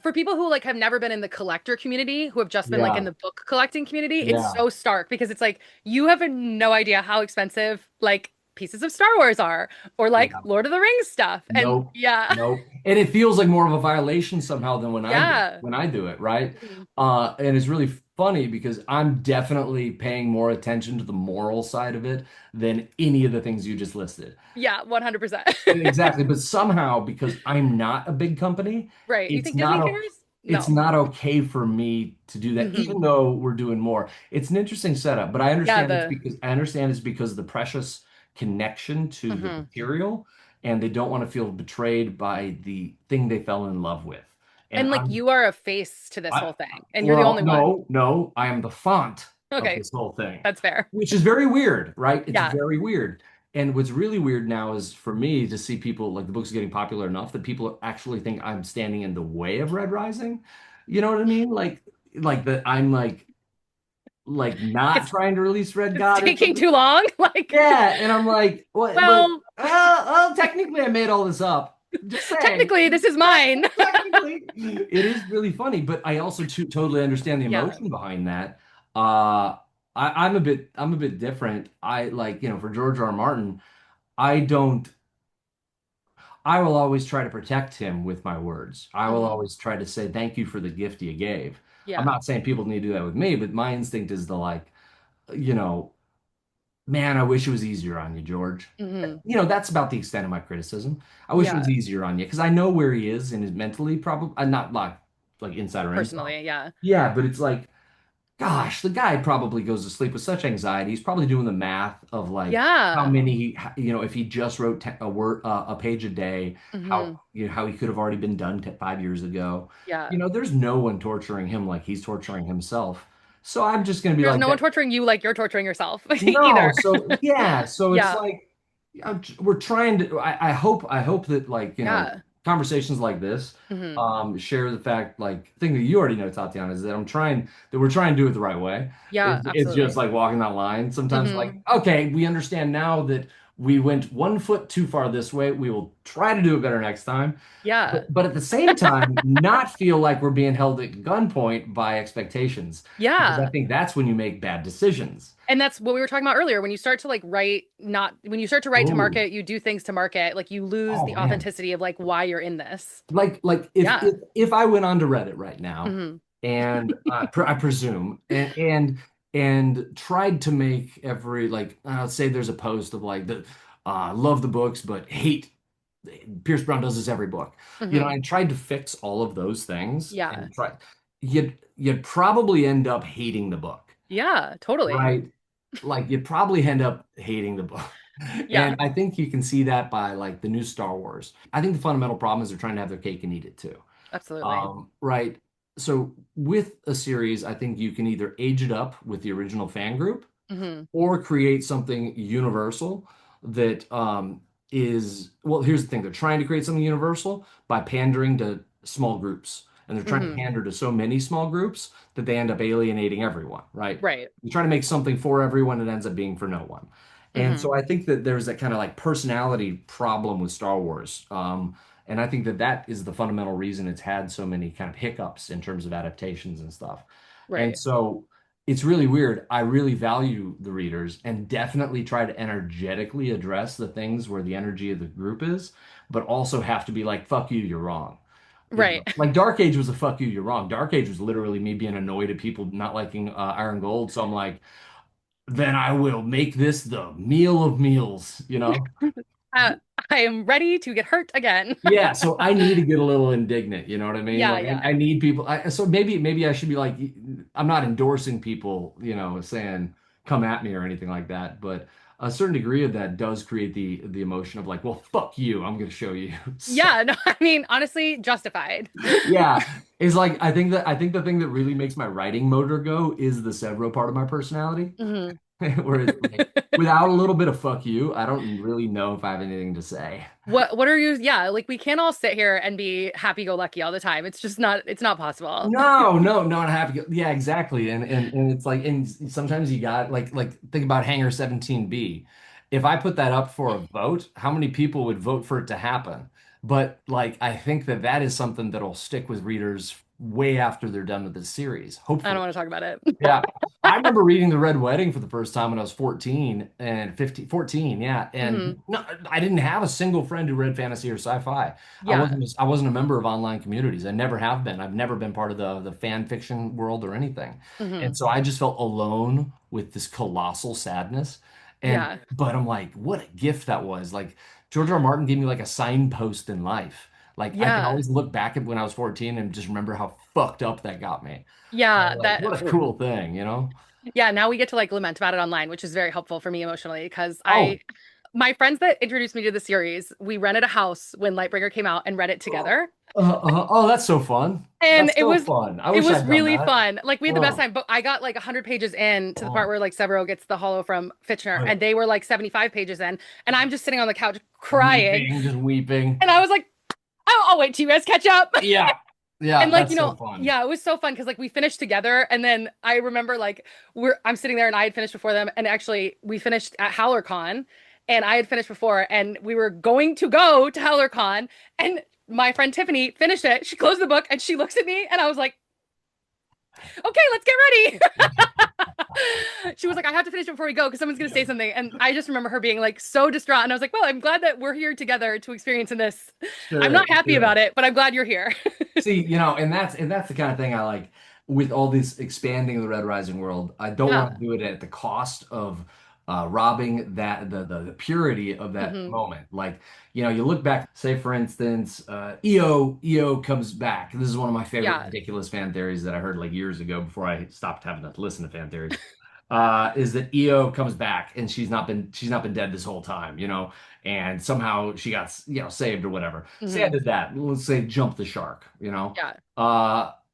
for people who like have never been in the collector community, who have just been like in Yeah. the book collecting community, it's Yeah. so stark because it's like you have no idea how expensive like pieces of Star Wars are or like Yeah. Lord of the Rings stuff. And Nope. yeah. Nope. And it feels like more of a violation somehow than Yeah. when I do it, right? Mhm. And it's really funny because I'm definitely paying more attention to the moral side of it than any of the things you just listed. Yeah, 100%. Exactly. But somehow, because I'm not a big company, Right. You it's think not Disney o- cares? it's No. not okay for me to do that, Hmm. even though we're doing more. It's an interesting setup, but Yeah, I understand it's because of the precious connection to the hmm material, and they don't want to feel betrayed by the thing they fell in love with. And And like I'm you are a face to this I whole thing, and you're the well, only one. no, no, I am the font of Okay, this whole thing, that's fair. which is very weird, right? It's Yeah. very weird. And what's really weird now is for me to see people like the book's getting popular enough that people actually think I'm standing in the way of Red Rising. You know what I mean? Like that I'm like not It's trying to release Red it's God or taking something. too long. Like, Yeah, and I'm like, what? But well, technically, I made all this up. Just saying. technically this is mine. Technically, it is really funny, but I also totally understand the Yeah. emotion behind that. I'm a bit different. I like, for George R. R. Martin, I don't. I will always try to protect him with my words. I will Hmm. always try to say thank you for the gift you gave. I'm Yeah. not saying people need to do that with me, but my instinct is to like, you know, man, I wish it was easier on you, George. Hmm. That's about the extent of my criticism. I wish it was Yeah. easier on you because I know where he is and is mentally probably not like inside or inside. Personally, yeah. Yeah, but it's like, gosh, the guy probably goes to sleep with such anxiety. He's probably doing the math of like how Yeah. many, if he just wrote a word, a page a day, Hmm. how he could have already been done 5 years ago. Yeah. There's no one torturing him like he's torturing himself. So I'm just gonna be There's like no one that. torturing you like you're torturing yourself No, either. so yeah, so it's Yeah. like we're trying to. I hope that like Yeah. conversations like this Hmm. share the fact like thing that you already know, Tatiana, is that we're trying to do it the right way. Yeah, It's just absolutely. like walking that line. Sometimes like Hmm. okay, we understand now that we went 1 foot too far this way. We will try to do it better next time. Yeah. But at the same time, not feel like we're being held at gunpoint by expectations, because I Yeah. think that's when you make bad decisions. And that's what we were talking about earlier. When you start to like write, not when you start to write to Oh, market, you do things to market, like you lose oh the man. authenticity of like why you're in this. Like Yeah. if I went onto Reddit right now Hmm. and I presume and tried to make every like say there's a post of like the love the books but hate Pierce Brown does this every book. Hmm. I tried to fix all of those things Yeah. and try. you'd probably end up hating the book, Yeah, totally. right? Like you'd probably end up hating the book. Yeah, And I think you can see that by like the new Star Wars. I think the fundamental problem is they're trying to have their cake and eat it too. absolutely. Right. So with a series, I think you can either age it up with the original fan group Hmm. or create something universal that is, well, here's the thing. They're trying to create something universal by pandering to small groups. And they're trying to Hmm. pander to so many small groups that they end up alienating everyone, right? Right. You're trying to make something for everyone, it ends up being for no one. And Hmm. so I think that there's that kind of like personality problem with Star Wars. And I think that that is the fundamental reason it's had so many kind of hiccups in terms of adaptations and stuff. And Right. so it's really weird. I really value the readers and definitely try to energetically address the things where the energy of the group is, but also have to be like, fuck you, you're wrong. You Right. know, like Dark Age was a fuck you, you're wrong. Dark Age was literally me being annoyed at people not liking Iron Gold. So I'm like, then I will make this the meal of meals, you know? Uh, I am ready to get hurt again. Yeah, so I need to get a little indignant, you know what I mean? Yeah, Like yeah. I need people. So maybe I should be like, I'm not endorsing people, saying come at me or anything like that, but a certain degree of that does create the emotion of like, well, fuck you, I'm gonna show you. So Yeah, no, I mean, honestly, justified. yeah, it's like I think the thing that really makes my writing motor go is the Severo part of my personality, Hmm. where it's like without a little bit of fuck you, I don't really know if I have anything to say. What are you? Yeah, like we can't all sit here and be happy-go-lucky all the time. It's just not, it's not possible. No, no, not happy. Yeah, exactly. And it's like, and sometimes you got like think about Hangar 17B. If I put that up for a vote, how many people would vote for it to happen? But like I think that that is something that'll stick with readers way after they're done with the series, I don't hopefully. want to talk about it. Yeah. I remember reading The Red Wedding for the first time when I was 14 and 15, 14, yeah. Hmm. And no, I didn't have a single friend who read fantasy or sci-fi. Yeah. I wasn't a member of online communities. I never have been. I've never been part of the fan fiction world or anything. Hmm. And so I just felt alone with this colossal sadness. And Yeah. but I'm like, what a gift that was. Like George R. R. Martin gave me like a signpost in life. Like I can Yeah. always look back at when I was 14 and just remember how fucked up that got me. Yeah. Like, That, what a cool thing, you know? yeah, now we get to like lament about it online, which is very helpful for me emotionally because Oh, my friends that introduced me to the series, we rented a house when Lightbringer came out and read it together. oh, that's so fun. And That's so fun. I it wish was I'd done really that. fun. Like we had the best Oh, time, but I got like 100 pages in to the part oh, where like Severo gets the hollow from Fitchner, oh, and they were like 75 pages in, and I'm just sitting on the couch crying. weeping, just weeping. And I was like, I'll wait till you guys catch up. Yeah, And yeah, like, that's so fun. yeah, it was so fun because like we finished together, and then I remember like I'm sitting there and I had finished before them, and actually we finished at HowlerCon, and I had finished before, and we were going to go to HowlerCon, and my friend Tiffany finished it. She closed the book and she looks at me, and I was like, okay, let's get ready. She was like, I have to finish it before we go because someone's gonna say something. And I just remember her being like so distraught. And I was like, well, I'm glad that we're here together to experience in this. I'm Sure, not happy sure. about it, but I'm glad you're here. See, and that's the kind of thing I like with all this expanding of the Red Rising world. I don't want Yeah. to do it at the cost of robbing that the purity of that Hmm. moment. Like, you look back, say for instance, EO comes back. This is one of my favorite Yeah. ridiculous fan theories that I heard like years ago before I stopped having to listen to fan theories. Is that EO comes back and she's not been dead this whole time, and somehow she got saved or whatever. Say I Hmm. did that. Let's say jump the shark. Yeah.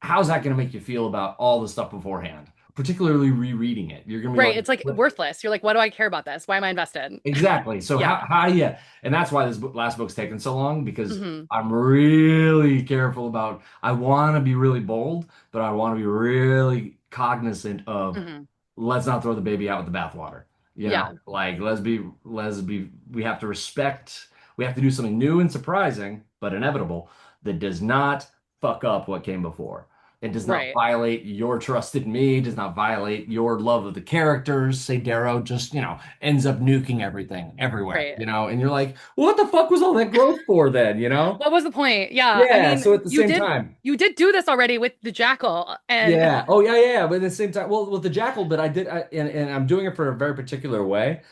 How's that going to make you feel about all the stuff beforehand, particularly rereading it? You're going to be Right. like, It's like what? worthless. You're like, why do I care about this? Why am I invested? Exactly. So how Yeah. how do you? And that's why last book's taken so long because Hmm. I'm really careful about. I want to be really bold, but I want to be really cognizant of Hmm. let's not throw the baby out with the bathwater. Yeah. Like let's be we have to respect, we have to do something new and surprising, but inevitable that does not fuck up what came before. It does not Right. violate your trust in me, does not violate your love of the characters. Say Darrow just, ends up nuking everything everywhere, Right. and you're like, what the fuck was all that growth for then? What was the point? Yeah. I Yeah, so mean, at the same time, you did do this already with the Jackal and yeah. Oh, yeah, yeah, yeah. But at the same time, well, with the jackal, but and I'm doing it for a very particular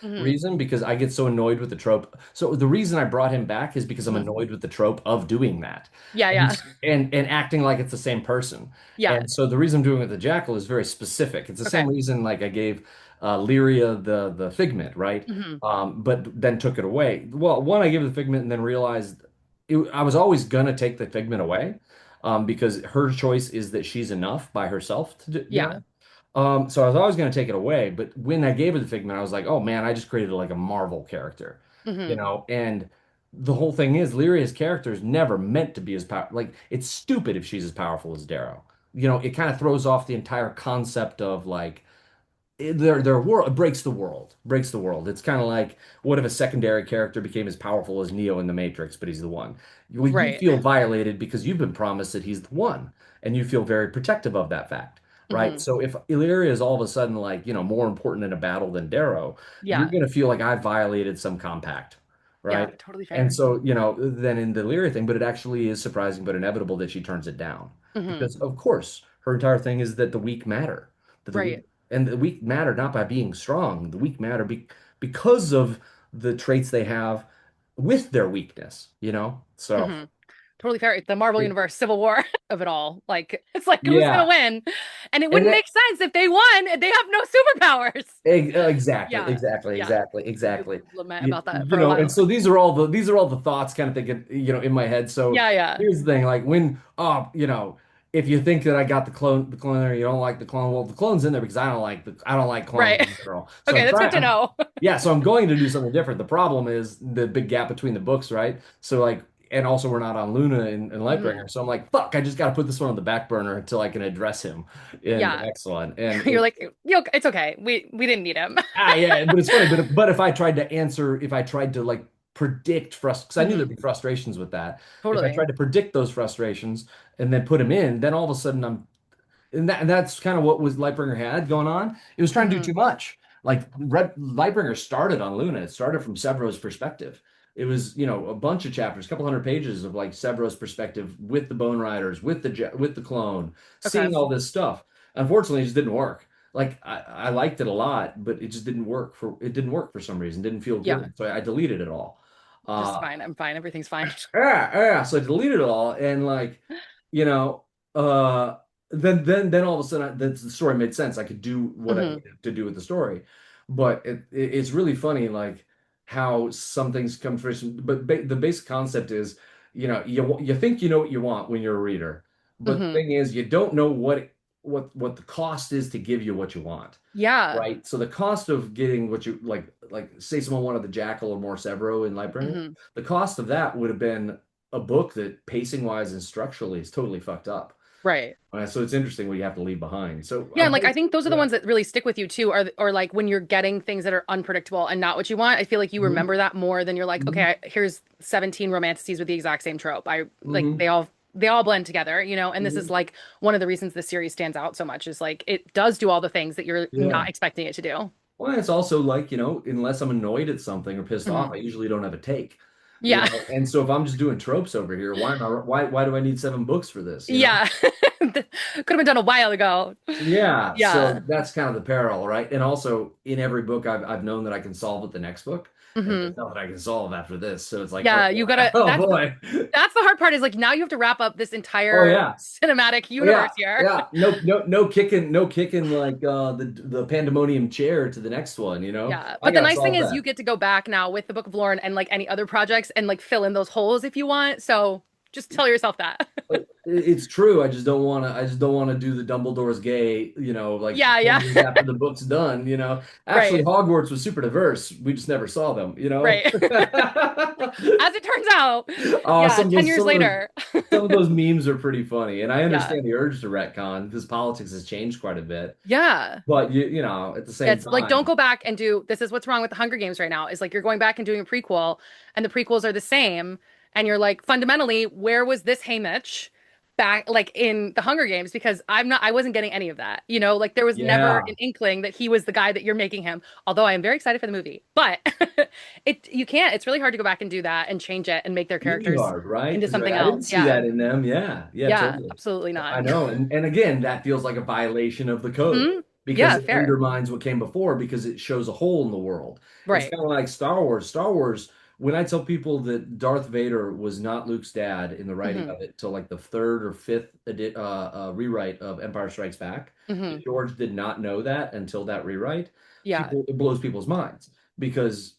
hmm. reason because I get so annoyed with the trope. So the reason I brought him back is because I'm Hmm. annoyed with the trope of doing that Yeah, and yeah. and acting like it's the same person. Yeah. And so the reason I'm doing it with the jackal is very specific. It's the same Okay. reason like I gave Lyria the figment, right? Hmm. But then took it away. Well, one, I gave her the figment and then realized I was always gonna take the figment away, because her choice is that she's enough by herself to do, Yeah. So I was always going to take it away, but when I gave her the figment, I was like, oh man, I just created like a Marvel character, Hmm. and the whole thing is Lyria's character is never meant to be as powerful. Like it's stupid if she's as powerful as Darrow. It kind of throws off the entire concept of like their world breaks the world. It's kind of like what if a secondary character became as powerful as Neo in the Matrix, but he's the one. You Right. feel violated because you've been promised that he's the one, and you feel very protective of that fact, right? Hmm. So if Illyria is all of a sudden like more important in a battle than Darrow, you're Yeah. gonna feel like I violated some compact, Yeah. right? Totally And fair. so then in the Illyria thing, but it actually is surprising but inevitable that she turns it down Hmm. because of course her entire thing is that the weak matter, that the weak Right. and the weak matter not by being strong. The weak matter because of the traits they have with their weakness, So, Hmm. Totally fair. The Marvel it- Universe Civil War of it all. Like it's like who's gonna yeah. win? And it And wouldn't make sense if they won and they have no superpowers. exactly, Yeah. exactly, Yeah. exactly, I exactly. lament You, about that you for a know, and while. so these are all the thoughts kind of thinking, in my head. So Yeah, yeah. here's the thing, like when, if you think that I got the clone there, you don't like the clone. Well, the clone's in there because I don't like clones Right. in general. So Okay, I'm that's good trying. to know. Yeah, so I'm going to do something different. The problem is the big gap between the books, right? So like, and also we're not on Luna and Hmm. Lightbringer. So I'm like, fuck, I just got to put this one on the back burner until I can address him in the Yeah. next one. And You're like, it's okay. We didn't need him. yeah, but it's funny. But if I tried to like predict because I knew there'd Hmm. be frustrations with that. If I Totally. tried to predict those frustrations and then put him in, then all of a sudden and that's kind of what was Lightbringer had going on. It was trying to do Hmm. too much. Like Red Lightbringer started on Luna. It started from Severo's perspective. It was, a bunch of chapters, a couple hundred pages of like Severo's perspective with the Bone Riders, with the clone, Okay. seeing all this stuff. Unfortunately, it just didn't work. Like I liked it a lot, but it didn't work for some reason. Didn't feel Yeah. good. So I deleted it all. Just Uh, fine. I'm fine. Everything's fine. yeah. So I deleted it all, and like, you know, uh, then all of a sudden, the story made sense. I could do what I Hmm. needed to do with the story, but it's really funny, like how some things come to fruition. But the basic concept is, you think you know what you want when you're a reader, but the Hmm. thing is, you don't know what the cost is to give you what you want. Yeah. Right. So the cost of getting what you like say someone wanted the Jackal or more Severo in Lightbringer, Hmm. the cost of that would have been a book that pacing wise and structurally is totally fucked up. Right. So it's interesting what you have to leave behind. So Yeah, and like I think those are the yeah. ones that really stick with you too, or like when you're getting things that are unpredictable and not what you want. I feel like you Hmm. remember that more than you're like, Hmm. okay, here's 17 romantices with the exact same trope. I like Hmm. they all blend together, and this is Hmm. like one of the reasons this series stands out so much is like it does do all the things that you're Yeah. not expecting it to do. Well, it's also like, unless I'm annoyed at something or pissed off, Hmm. I usually don't have a take. Yeah. And so if I'm just doing tropes over here, why do I need 7 books for this? Yeah. Could have been done a while ago. Yeah, Yeah. so that's kind of the peril, right? And also in every book I've known that I can solve with the next book, and Hmm. there's nothing I can solve after this. So it's like, oh Yeah, you boy, gotta oh boy. that's the hard part is like now you have to wrap up this Oh entire yeah. cinematic Oh universe yeah. here. Yeah. No, no, no kicking like the pandemonium chair to the next one. Yeah. I But the gotta nice thing solve is you that. get to go back now with the Book of Lauren and like any other projects and like fill in those holes if you want. So just tell yourself that. It's true. I just don't want to do the Dumbledore's gay, like Yeah, 10 yeah. years after the book's done. Actually, Right. Hogwarts was super diverse. We just never saw them. Right. As it turns out. Oh, Yeah, some of 10 those years some of those later. some of those memes are pretty funny, and I Yeah. understand the urge to retcon because politics has changed quite a bit. Yeah. But at the same It's like don't time, go back and do this is what's wrong with the Hunger Games right now is like you're going back and doing a prequel and the prequels are the same and you're like fundamentally where was this Haymitch back like in the Hunger Games because I wasn't getting any of that. Like there was never yeah, an inkling that he was the guy that you're making him. Although I am very excited for the movie. But you can't it's really hard to go back and do that and change it and make their really characters hard, right? into Because something I didn't else. see Yeah. that in them. Yeah, yeah, Yeah, totally. absolutely I not. know, and again, that feels like a violation of the code Hmm. because Yeah, it fair. undermines what came before because it shows a hole in the world. It's Right. kind of like Star Wars. Star Wars when I tell people that Darth Vader was not Luke's dad in the writing Hmm. of it till like the third or fifth rewrite of Empire Strikes Back, Hmm. that George did not know that until that rewrite, Yeah. it blows people's minds because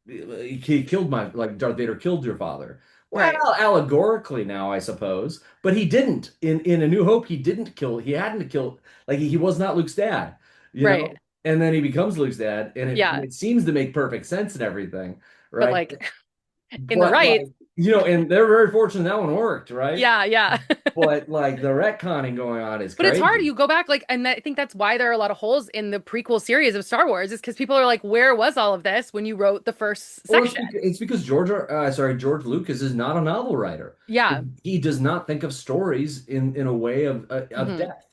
he killed my like Darth Vader killed your father. Well, Right. allegorically now, I suppose, but he didn't. In A New Hope, he didn't kill. He hadn't to kill. Like he was not Luke's dad, you Right. know. And then he becomes Luke's dad, and Yeah. it seems to make perfect sense and everything, But right? like in the But right, like and they're very fortunate that one worked, right? yeah, yeah. But like the retconning going on is But it's hard. crazy. You go back, like, and I think that's why there are a lot of holes in the prequel series of Star Wars, is because people are like, where was all of this when you wrote the first Or section? it's because George Lucas is not a novel writer. Yeah. He does not think of stories in a way of Hmm. depth.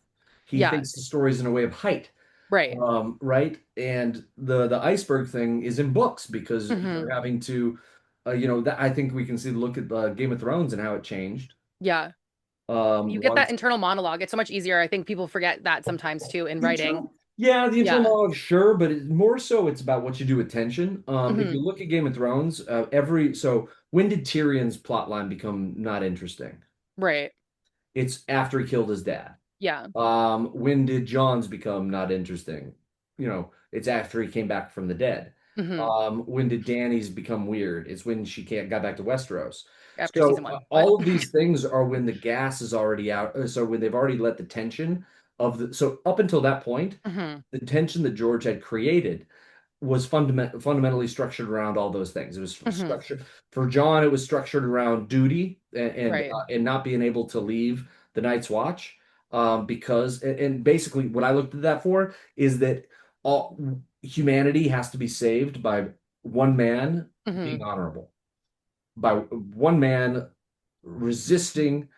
He Yeah. thinks of stories in a way of height, Right. right? And the iceberg thing is in books because Hmm. you're having to, that I think we can see look at Game of Thrones and how it changed. Yeah. You get that Once internal monologue. It's so much easier. I think people forget that sometimes too in the writing. internal, yeah, the internal Yeah. monologue, sure, but more so it's about what you do with tension. If Hmm. you look at Game of Thrones, when did Tyrion's plot line become not interesting? Right. It's after he killed his dad. Yeah. When did John's become not interesting? It's after he came back from the dead. Hmm. When did Danny's become weird? It's when she can't got back to Westeros. After So season one. What? all of these things are when the gas is already out. So when they've already let the tension so up until that point, Hmm. the tension that George had created was fundamentally structured around all those things. It was Hmm. structured for John. It was structured around duty Right. and not being able to leave the Night's Watch because and basically what I looked at that for is that all humanity has to be saved by one man being Hmm. honorable, by one man resisting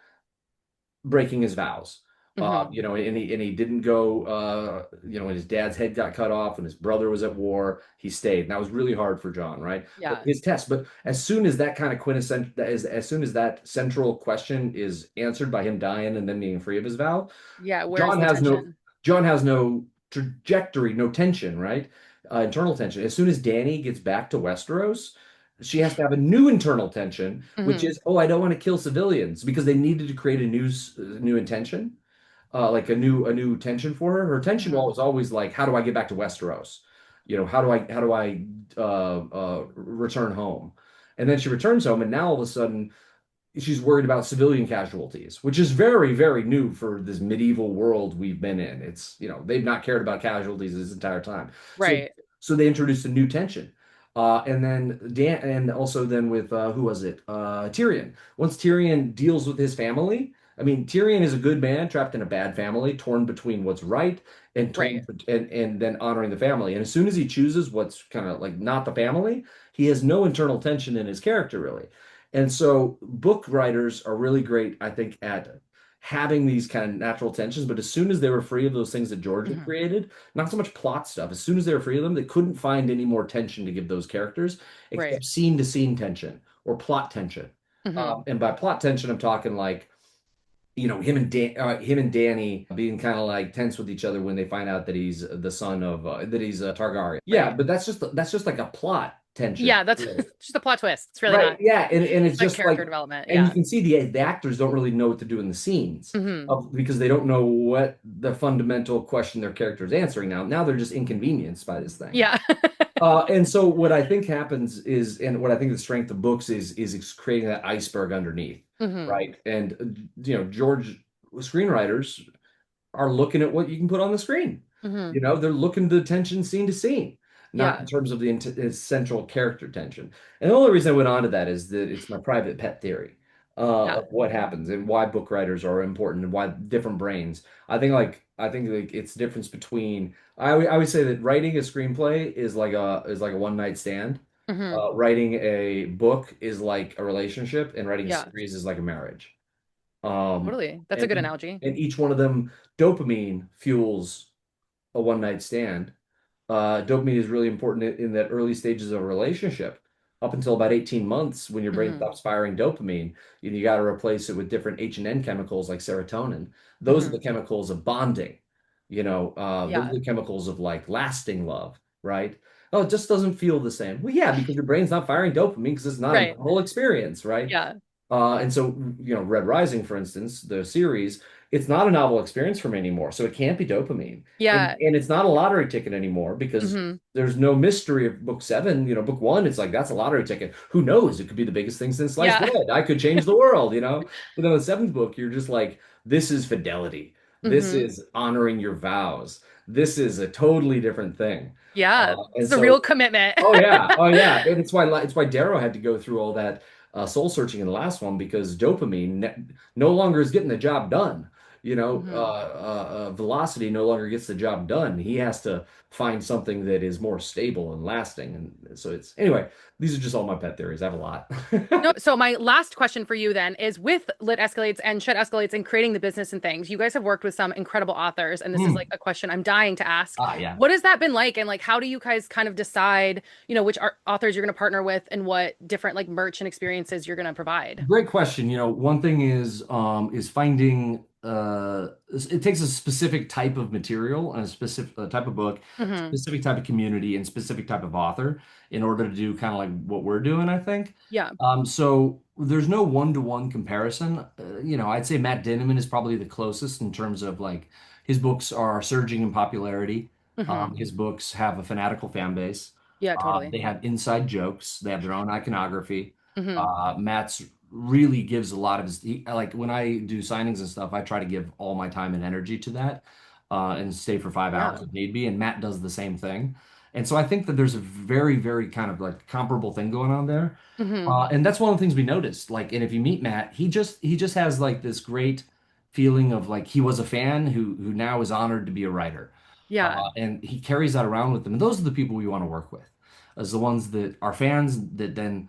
breaking his vows. Hmm. And he didn't go. When his dad's head got cut off, and his brother was at war, he stayed. And that was really hard for John, right? But Yeah. his test. But as soon as that kind of quintessential, as soon as that central question is answered by him dying and then being free of his vow, Yeah. Where's John the has no tension? John has no trajectory, no tension, right? Internal tension. As soon as Danny gets back to Westeros, she has to have a new internal tension, which Hmm. is, oh, I don't want to kill civilians because they needed to create a new intention, like a new tension for her. Her tension Hmm. was always like, how do I get back to Westeros? How do I return home? And then she returns home, and now all of a sudden she's worried about civilian casualties, which is very, very new for this medieval world we've been in. They've not cared about casualties this entire time. So, Right. so they introduced a new tension. And then Dan, and also then with who was it? Tyrion. Once Tyrion deals with his family, I mean, Tyrion is a good man trapped in a bad family, torn between what's right and Right. and then honoring the family. And as soon as he chooses what's kind of like not the family, he has no internal tension in his character really. And so book writers are really great, I think, at having these kind of natural tensions. But as soon as they were free of those things that George had Hmm. created, not so much plot stuff, as soon as they were free of them, they couldn't find any more tension to give those characters Right. except scene to scene tension or plot tension. Hmm. And by plot tension, I'm talking like him and Danny being kind of like tense with each other when they find out that he's the son of that he's a Targaryen. Yeah, Right. but that's just like a plot tension, Yeah, that's really. just a plot twist. It's really Right. not Yeah. And it's like just like, character development. and you Yeah. can see the actors don't really know what to do in the scenes Hmm. because they don't know what the fundamental question their character is answering now. Now they're just inconvenienced by this thing. Yeah. And so what I think happens is, and what I think the strength of books is it's creating that iceberg underneath, Hmm. right? And George screenwriters are looking at what you can put on the screen. Hmm. They're looking the tension scene to scene, not in Yeah. terms of the central character tension. And the only reason I went on to that is that it's my private pet theory Yeah. of what happens and why book writers are important and why different brains. I think like it's the difference between. I always say that writing a screenplay is like a one night stand. Hmm. Writing a book is like a relationship, and writing a Yeah. series is like a marriage. Um, Totally. That's a and good analogy. and each one of them, dopamine fuels a one night stand. Dopamine is really important in that early stages of a relationship. Up until about 18 months, when your brain Hmm. stops firing dopamine, you got to replace it with different H and N chemicals like serotonin. Those are Hmm. the chemicals of bonding. Those Yeah. are the chemicals of like lasting love, right? oh, it just doesn't feel the same. Well, yeah, because your brain's not firing dopamine because it's not a Right. novel experience, right? Yeah. And so, Red Rising, for instance, the series, it's not a novel experience for me anymore. So it can't be dopamine. And Yeah. and it's not a lottery ticket anymore because Hmm. there's no mystery of book seven. Book one, it's like that's a lottery ticket. Who knows? It could be the biggest thing since sliced Yeah. bread. I could change the world. But then the seventh book, you're just like, this is fidelity. This Hmm. is honoring your vows. This is a totally different thing. Yeah. And It's a real so commitment. Oh yeah, oh yeah, and it's why Darrow had to go through all that soul searching in the last one because dopamine no longer is getting the job done. Hmm. Velocity no longer gets the job done. He has to find something that is more stable and lasting. And so it's anyway. These are just all my pet theories. I have a lot. No, so my last question for you then is with Lit Escalates and Shit Escalates and creating the business and things, you guys have worked with some incredible authors, and this is like Hmm. a question I'm dying to ask. Ah, yeah. What has that been like? And like, how do you guys kind of decide, which authors you're going to partner with and what different like merch and experiences you're going to provide? Great question. One thing is finding it takes a specific type of material and a specific type of book, Hmm. specific type of community, and specific type of author in order to do kind of like what we're doing, I think. Yeah. So there's no one-to-one comparison. I'd say Matt Dinniman is probably the closest in terms of like his books are surging in popularity. Hmm. His books have a fanatical fan base. Yeah, totally. They have inside jokes. They have their own iconography. Hmm. Matt's really gives a lot of like when I do signings and stuff, I try to give all my time and energy to that and stay for 5 hours Yeah. if need be. And Matt does the same thing. And so I think that there's a very, very kind of like comparable thing going on there. Hmm. And that's one of the things we noticed. Like, and if you meet Matt, he just has like this great feeling of like he was a fan who now is honored to be a writer. Yeah. And he carries that around with him. And those are the people we want to work with, as the ones that are fans that then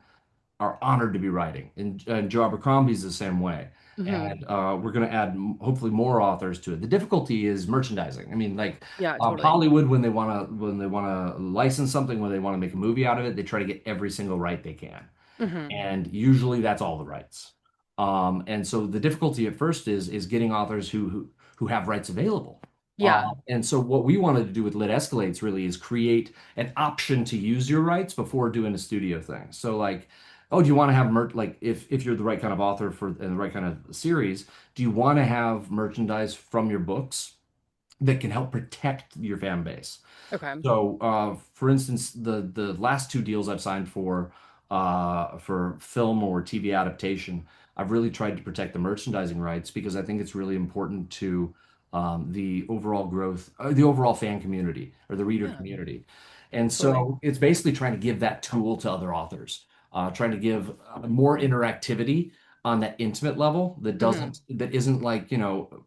are honored to be writing. And Joe Abercrombie's the same way. Hmm. And we're going to add hopefully more authors to it. The difficulty is merchandising. I mean, like Yeah, totally. Hollywood, when they want to license something, when they want to make a movie out of it, they try to get every single right they can, Hmm. and usually that's all the rights. And so the difficulty at first is getting authors who have rights available. Yeah. And so what we wanted to do with Lit Escalates really is create an option to use your rights before doing a studio thing. So like, oh, do you want to have like if you're the right kind of author for and the right kind of series, do you want to have merchandise from your books that can help protect your fan base? Okay. So, for instance, the last two deals I've signed for film or TV adaptation, I've really tried to protect the merchandising rights because I think it's really important to the overall growth, the overall fan community or the reader Yeah, community. And totally. so it's basically trying to give that tool to other authors, trying to give more interactivity on that intimate level Hmm. that isn't like,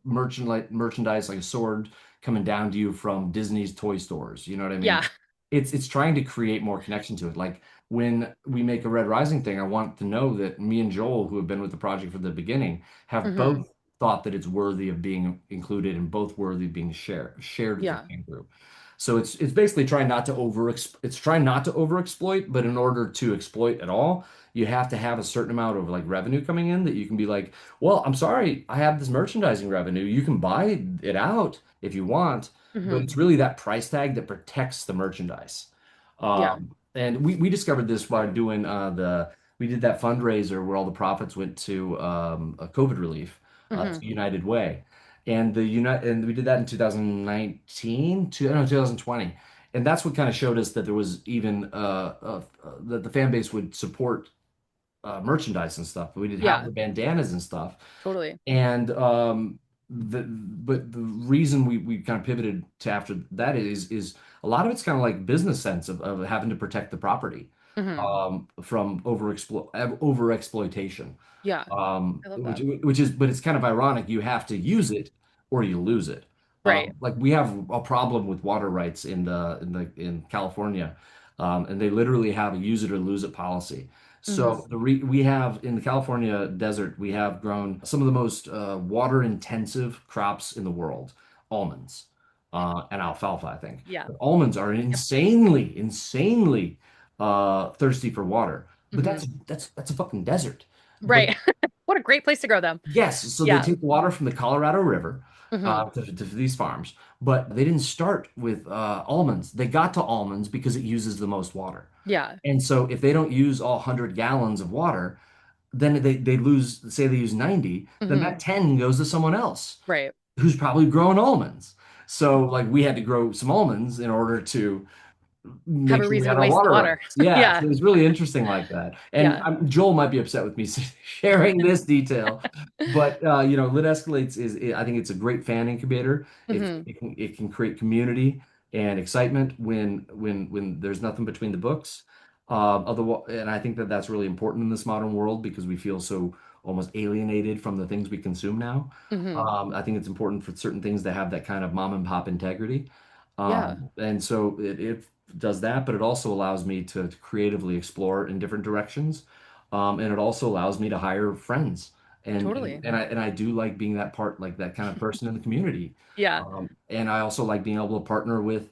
merchandise like a sword coming down to you from Disney's toy stores. You know what I mean? Yeah. It's trying to create more connection to it. Like when we make a Red Rising thing, I want to know that me and Joel, who have been with the project from the beginning, have Hmm. both thought that it's worthy of being included and both worthy of being shared with the Yeah. fan group. So it's basically trying not to overexploit, but in order to exploit at all, you have to have a certain amount of like revenue coming in that you can be like, well, I'm sorry, I have this merchandising revenue. You can buy it out if you want, but Hmm. it's really that price tag that protects the merchandise. Yeah. And we discovered this by doing we did that fundraiser where all the profits went to a COVID relief Hmm. to United Way. And we did that in 2019, no, 2020. And that's what kind of showed us that there was even that the fan base would support merchandise and stuff. We did have Yeah, the bandanas and stuff. totally. And but the reason we kind of pivoted to after that is a lot of it's kind of like business sense of having to protect the property Hmm. from over exploitation. Yeah, I love Which that. which is but it's kind of ironic. You have to use it or you lose it. Right. Like we have a problem with water rights in California, and they literally have a use it or lose it policy. Hmm. So we have in the California desert, we have grown some of the most water intensive crops in the world, almonds, and alfalfa, I think. Yeah. But almonds are Yep. insanely thirsty for water. But Hmm. that's a fucking desert. But Right. What a great place to grow them. yes, so they Yeah. take water from the Colorado River. Hmm. to these farms, but they didn't start with almonds. They got to almonds because it uses the most water. Yeah. And so if they don't use all 100 gallons of water, then they lose, say they use 90, then Hmm. that 10 goes to someone else Right. who's probably growing almonds. So like we had to grow some almonds in order to Have make a sure we reason had to our waste the water water. rights. Yeah, Yeah. so it was really interesting like that. And Yeah. Joel might be upset with me sharing this detail, but Lit Escalates I think it's a great fan incubator. Hmm. It can create community and excitement when there's nothing between the books. Otherwise, and I think that that's really important in this modern world because we feel so almost alienated from the things we consume now. Hmm. I think it's important for certain things to have that kind of mom and pop integrity. Yeah. And so it does that, but it also allows me to creatively explore in different directions. And it also allows me to hire friends. Totally. And I do like being that part, like that kind of person in the community. Yeah. And I also like being able to partner with,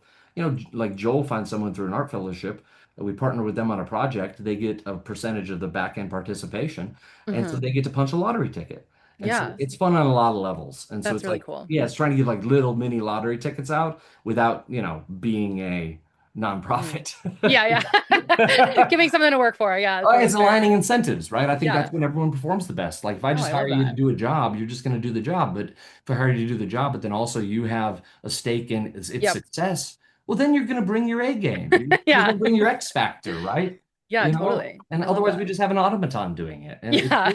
like Joel finds someone through an art fellowship. We partner with them on a project. They get a percentage of the back end participation. And so Hmm. they get to punch a lottery ticket. And so Yeah. it's fun on a lot of levels. And so That's it's really like, cool. yeah, it's trying to give like little mini lottery tickets out without, being a Hmm. nonprofit. Yeah. Yeah. Giving something to work for. Yeah. Oh, Totally it's fair. aligning incentives, right? I think that's Yeah. when everyone performs the best. Like if I No, just I hire love you to that. do a job, you're just going to do the job. But if I hire you to do the job, but then also you have a stake in its Yep. success, well, then you're going to bring your A game. You're Yeah. going to bring your X factor, right? Yeah, totally. And I love otherwise we that. just have an automaton doing it. Yeah.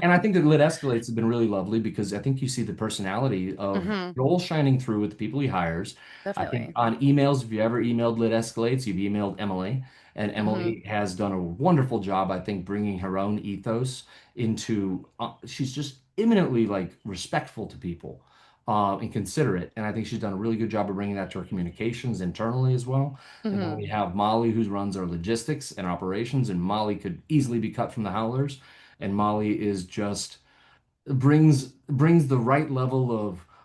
And I think that Lit Escalates has been really lovely because I think you see the personality of Hmm. Joel shining through with the people he hires. I think Definitely. on emails, if you ever emailed Lit Escalates, you've emailed Emily. And Hmm. Emily has done a wonderful job, I think, bringing her own ethos into, she's just eminently like respectful to people and considerate. And I think she's done a really good job of bringing that to her communications internally as well. And then Hmm. we have Molly, who runs our logistics and operations, and Molly could easily be cut from the Howlers. And Molly is just brings the right level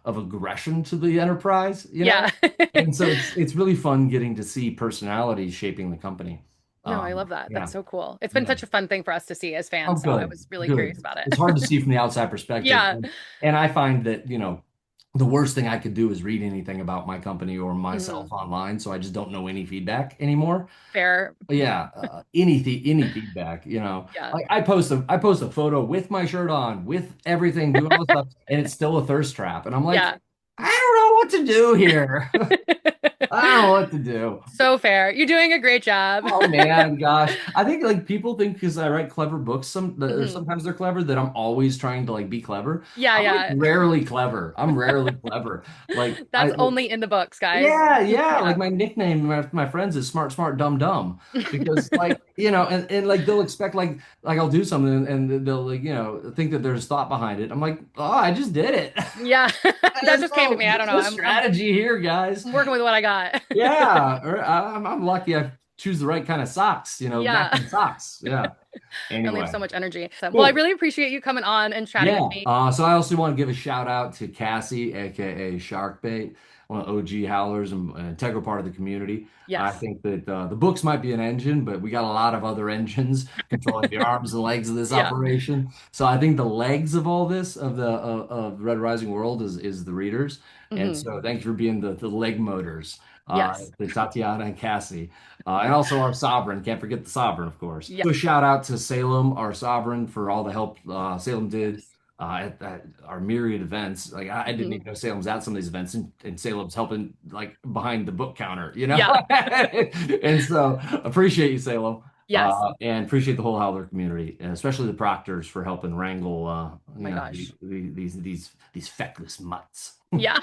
of aggression to the enterprise, you Yeah. know? And so it's really fun getting to see personalities shaping the company. No, I love that. That's Yeah, so cool. It's been yeah. such a fun thing for us to see as Oh, fans, so I good, was really curious good. about it. It's hard to see from the outside perspective, Yeah. and I find that, the worst thing I could do is read anything about my company or Hmm. myself online, so I just don't know any feedback anymore. Fair. Yeah, any feedback, Yeah. Like I post a photo with my shirt on, with everything, doing all this stuff, and it's still a thirst trap, and I'm like, Yeah. I don't know what to do here. I don't know what to do. So fair. You're doing a great job. Oh man, gosh. I think like people think because I write clever books or Hmm. sometimes they're clever that I'm always trying to like be clever. Yeah, I'm like yeah. rarely clever. I'm rarely clever. Like That's only in the books, guys. yeah, yeah. Like Yeah. my nickname, my friends is smart, smart, dumb, dumb. Because like, and like they'll expect like I'll do something and they'll like, think that there's thought behind it. I'm like, oh, I just did it. Yeah. That just came to me. I don't There's know. no strategy here, guys. I'm working with what I got. Yeah, I'm lucky I choose the right kind of socks, Yeah. matching socks. Yeah. I only have Anyway, so much energy. So, well, I cool. really appreciate you coming on and chatting with Yeah. me. So I also want to give a shout out to Cassie, aka Sharkbait, one of the OG howlers and an integral part of the community. I Yes. think that the books might be an engine, but we got a lot of other engines controlling the arms and legs of this Yeah. operation. So I think the legs of all this of Red Rising World is the readers. And Hmm. so thank you for being the leg motors, Yes. to Tatiana and Cassie. And also our sovereign. Can't forget the sovereign, of course. Yeah. So shout out to Salem, our sovereign, for all the help Salem did Yes. at our myriad events. Like I didn't Hmm. even know Salem's at some of these events, and Salem's helping like behind the book counter. Yeah. And so appreciate you, Salem. Yes. And appreciate the whole Howler community, and especially the proctors for helping wrangle, Oh my gosh. these feckless mutts. Yeah.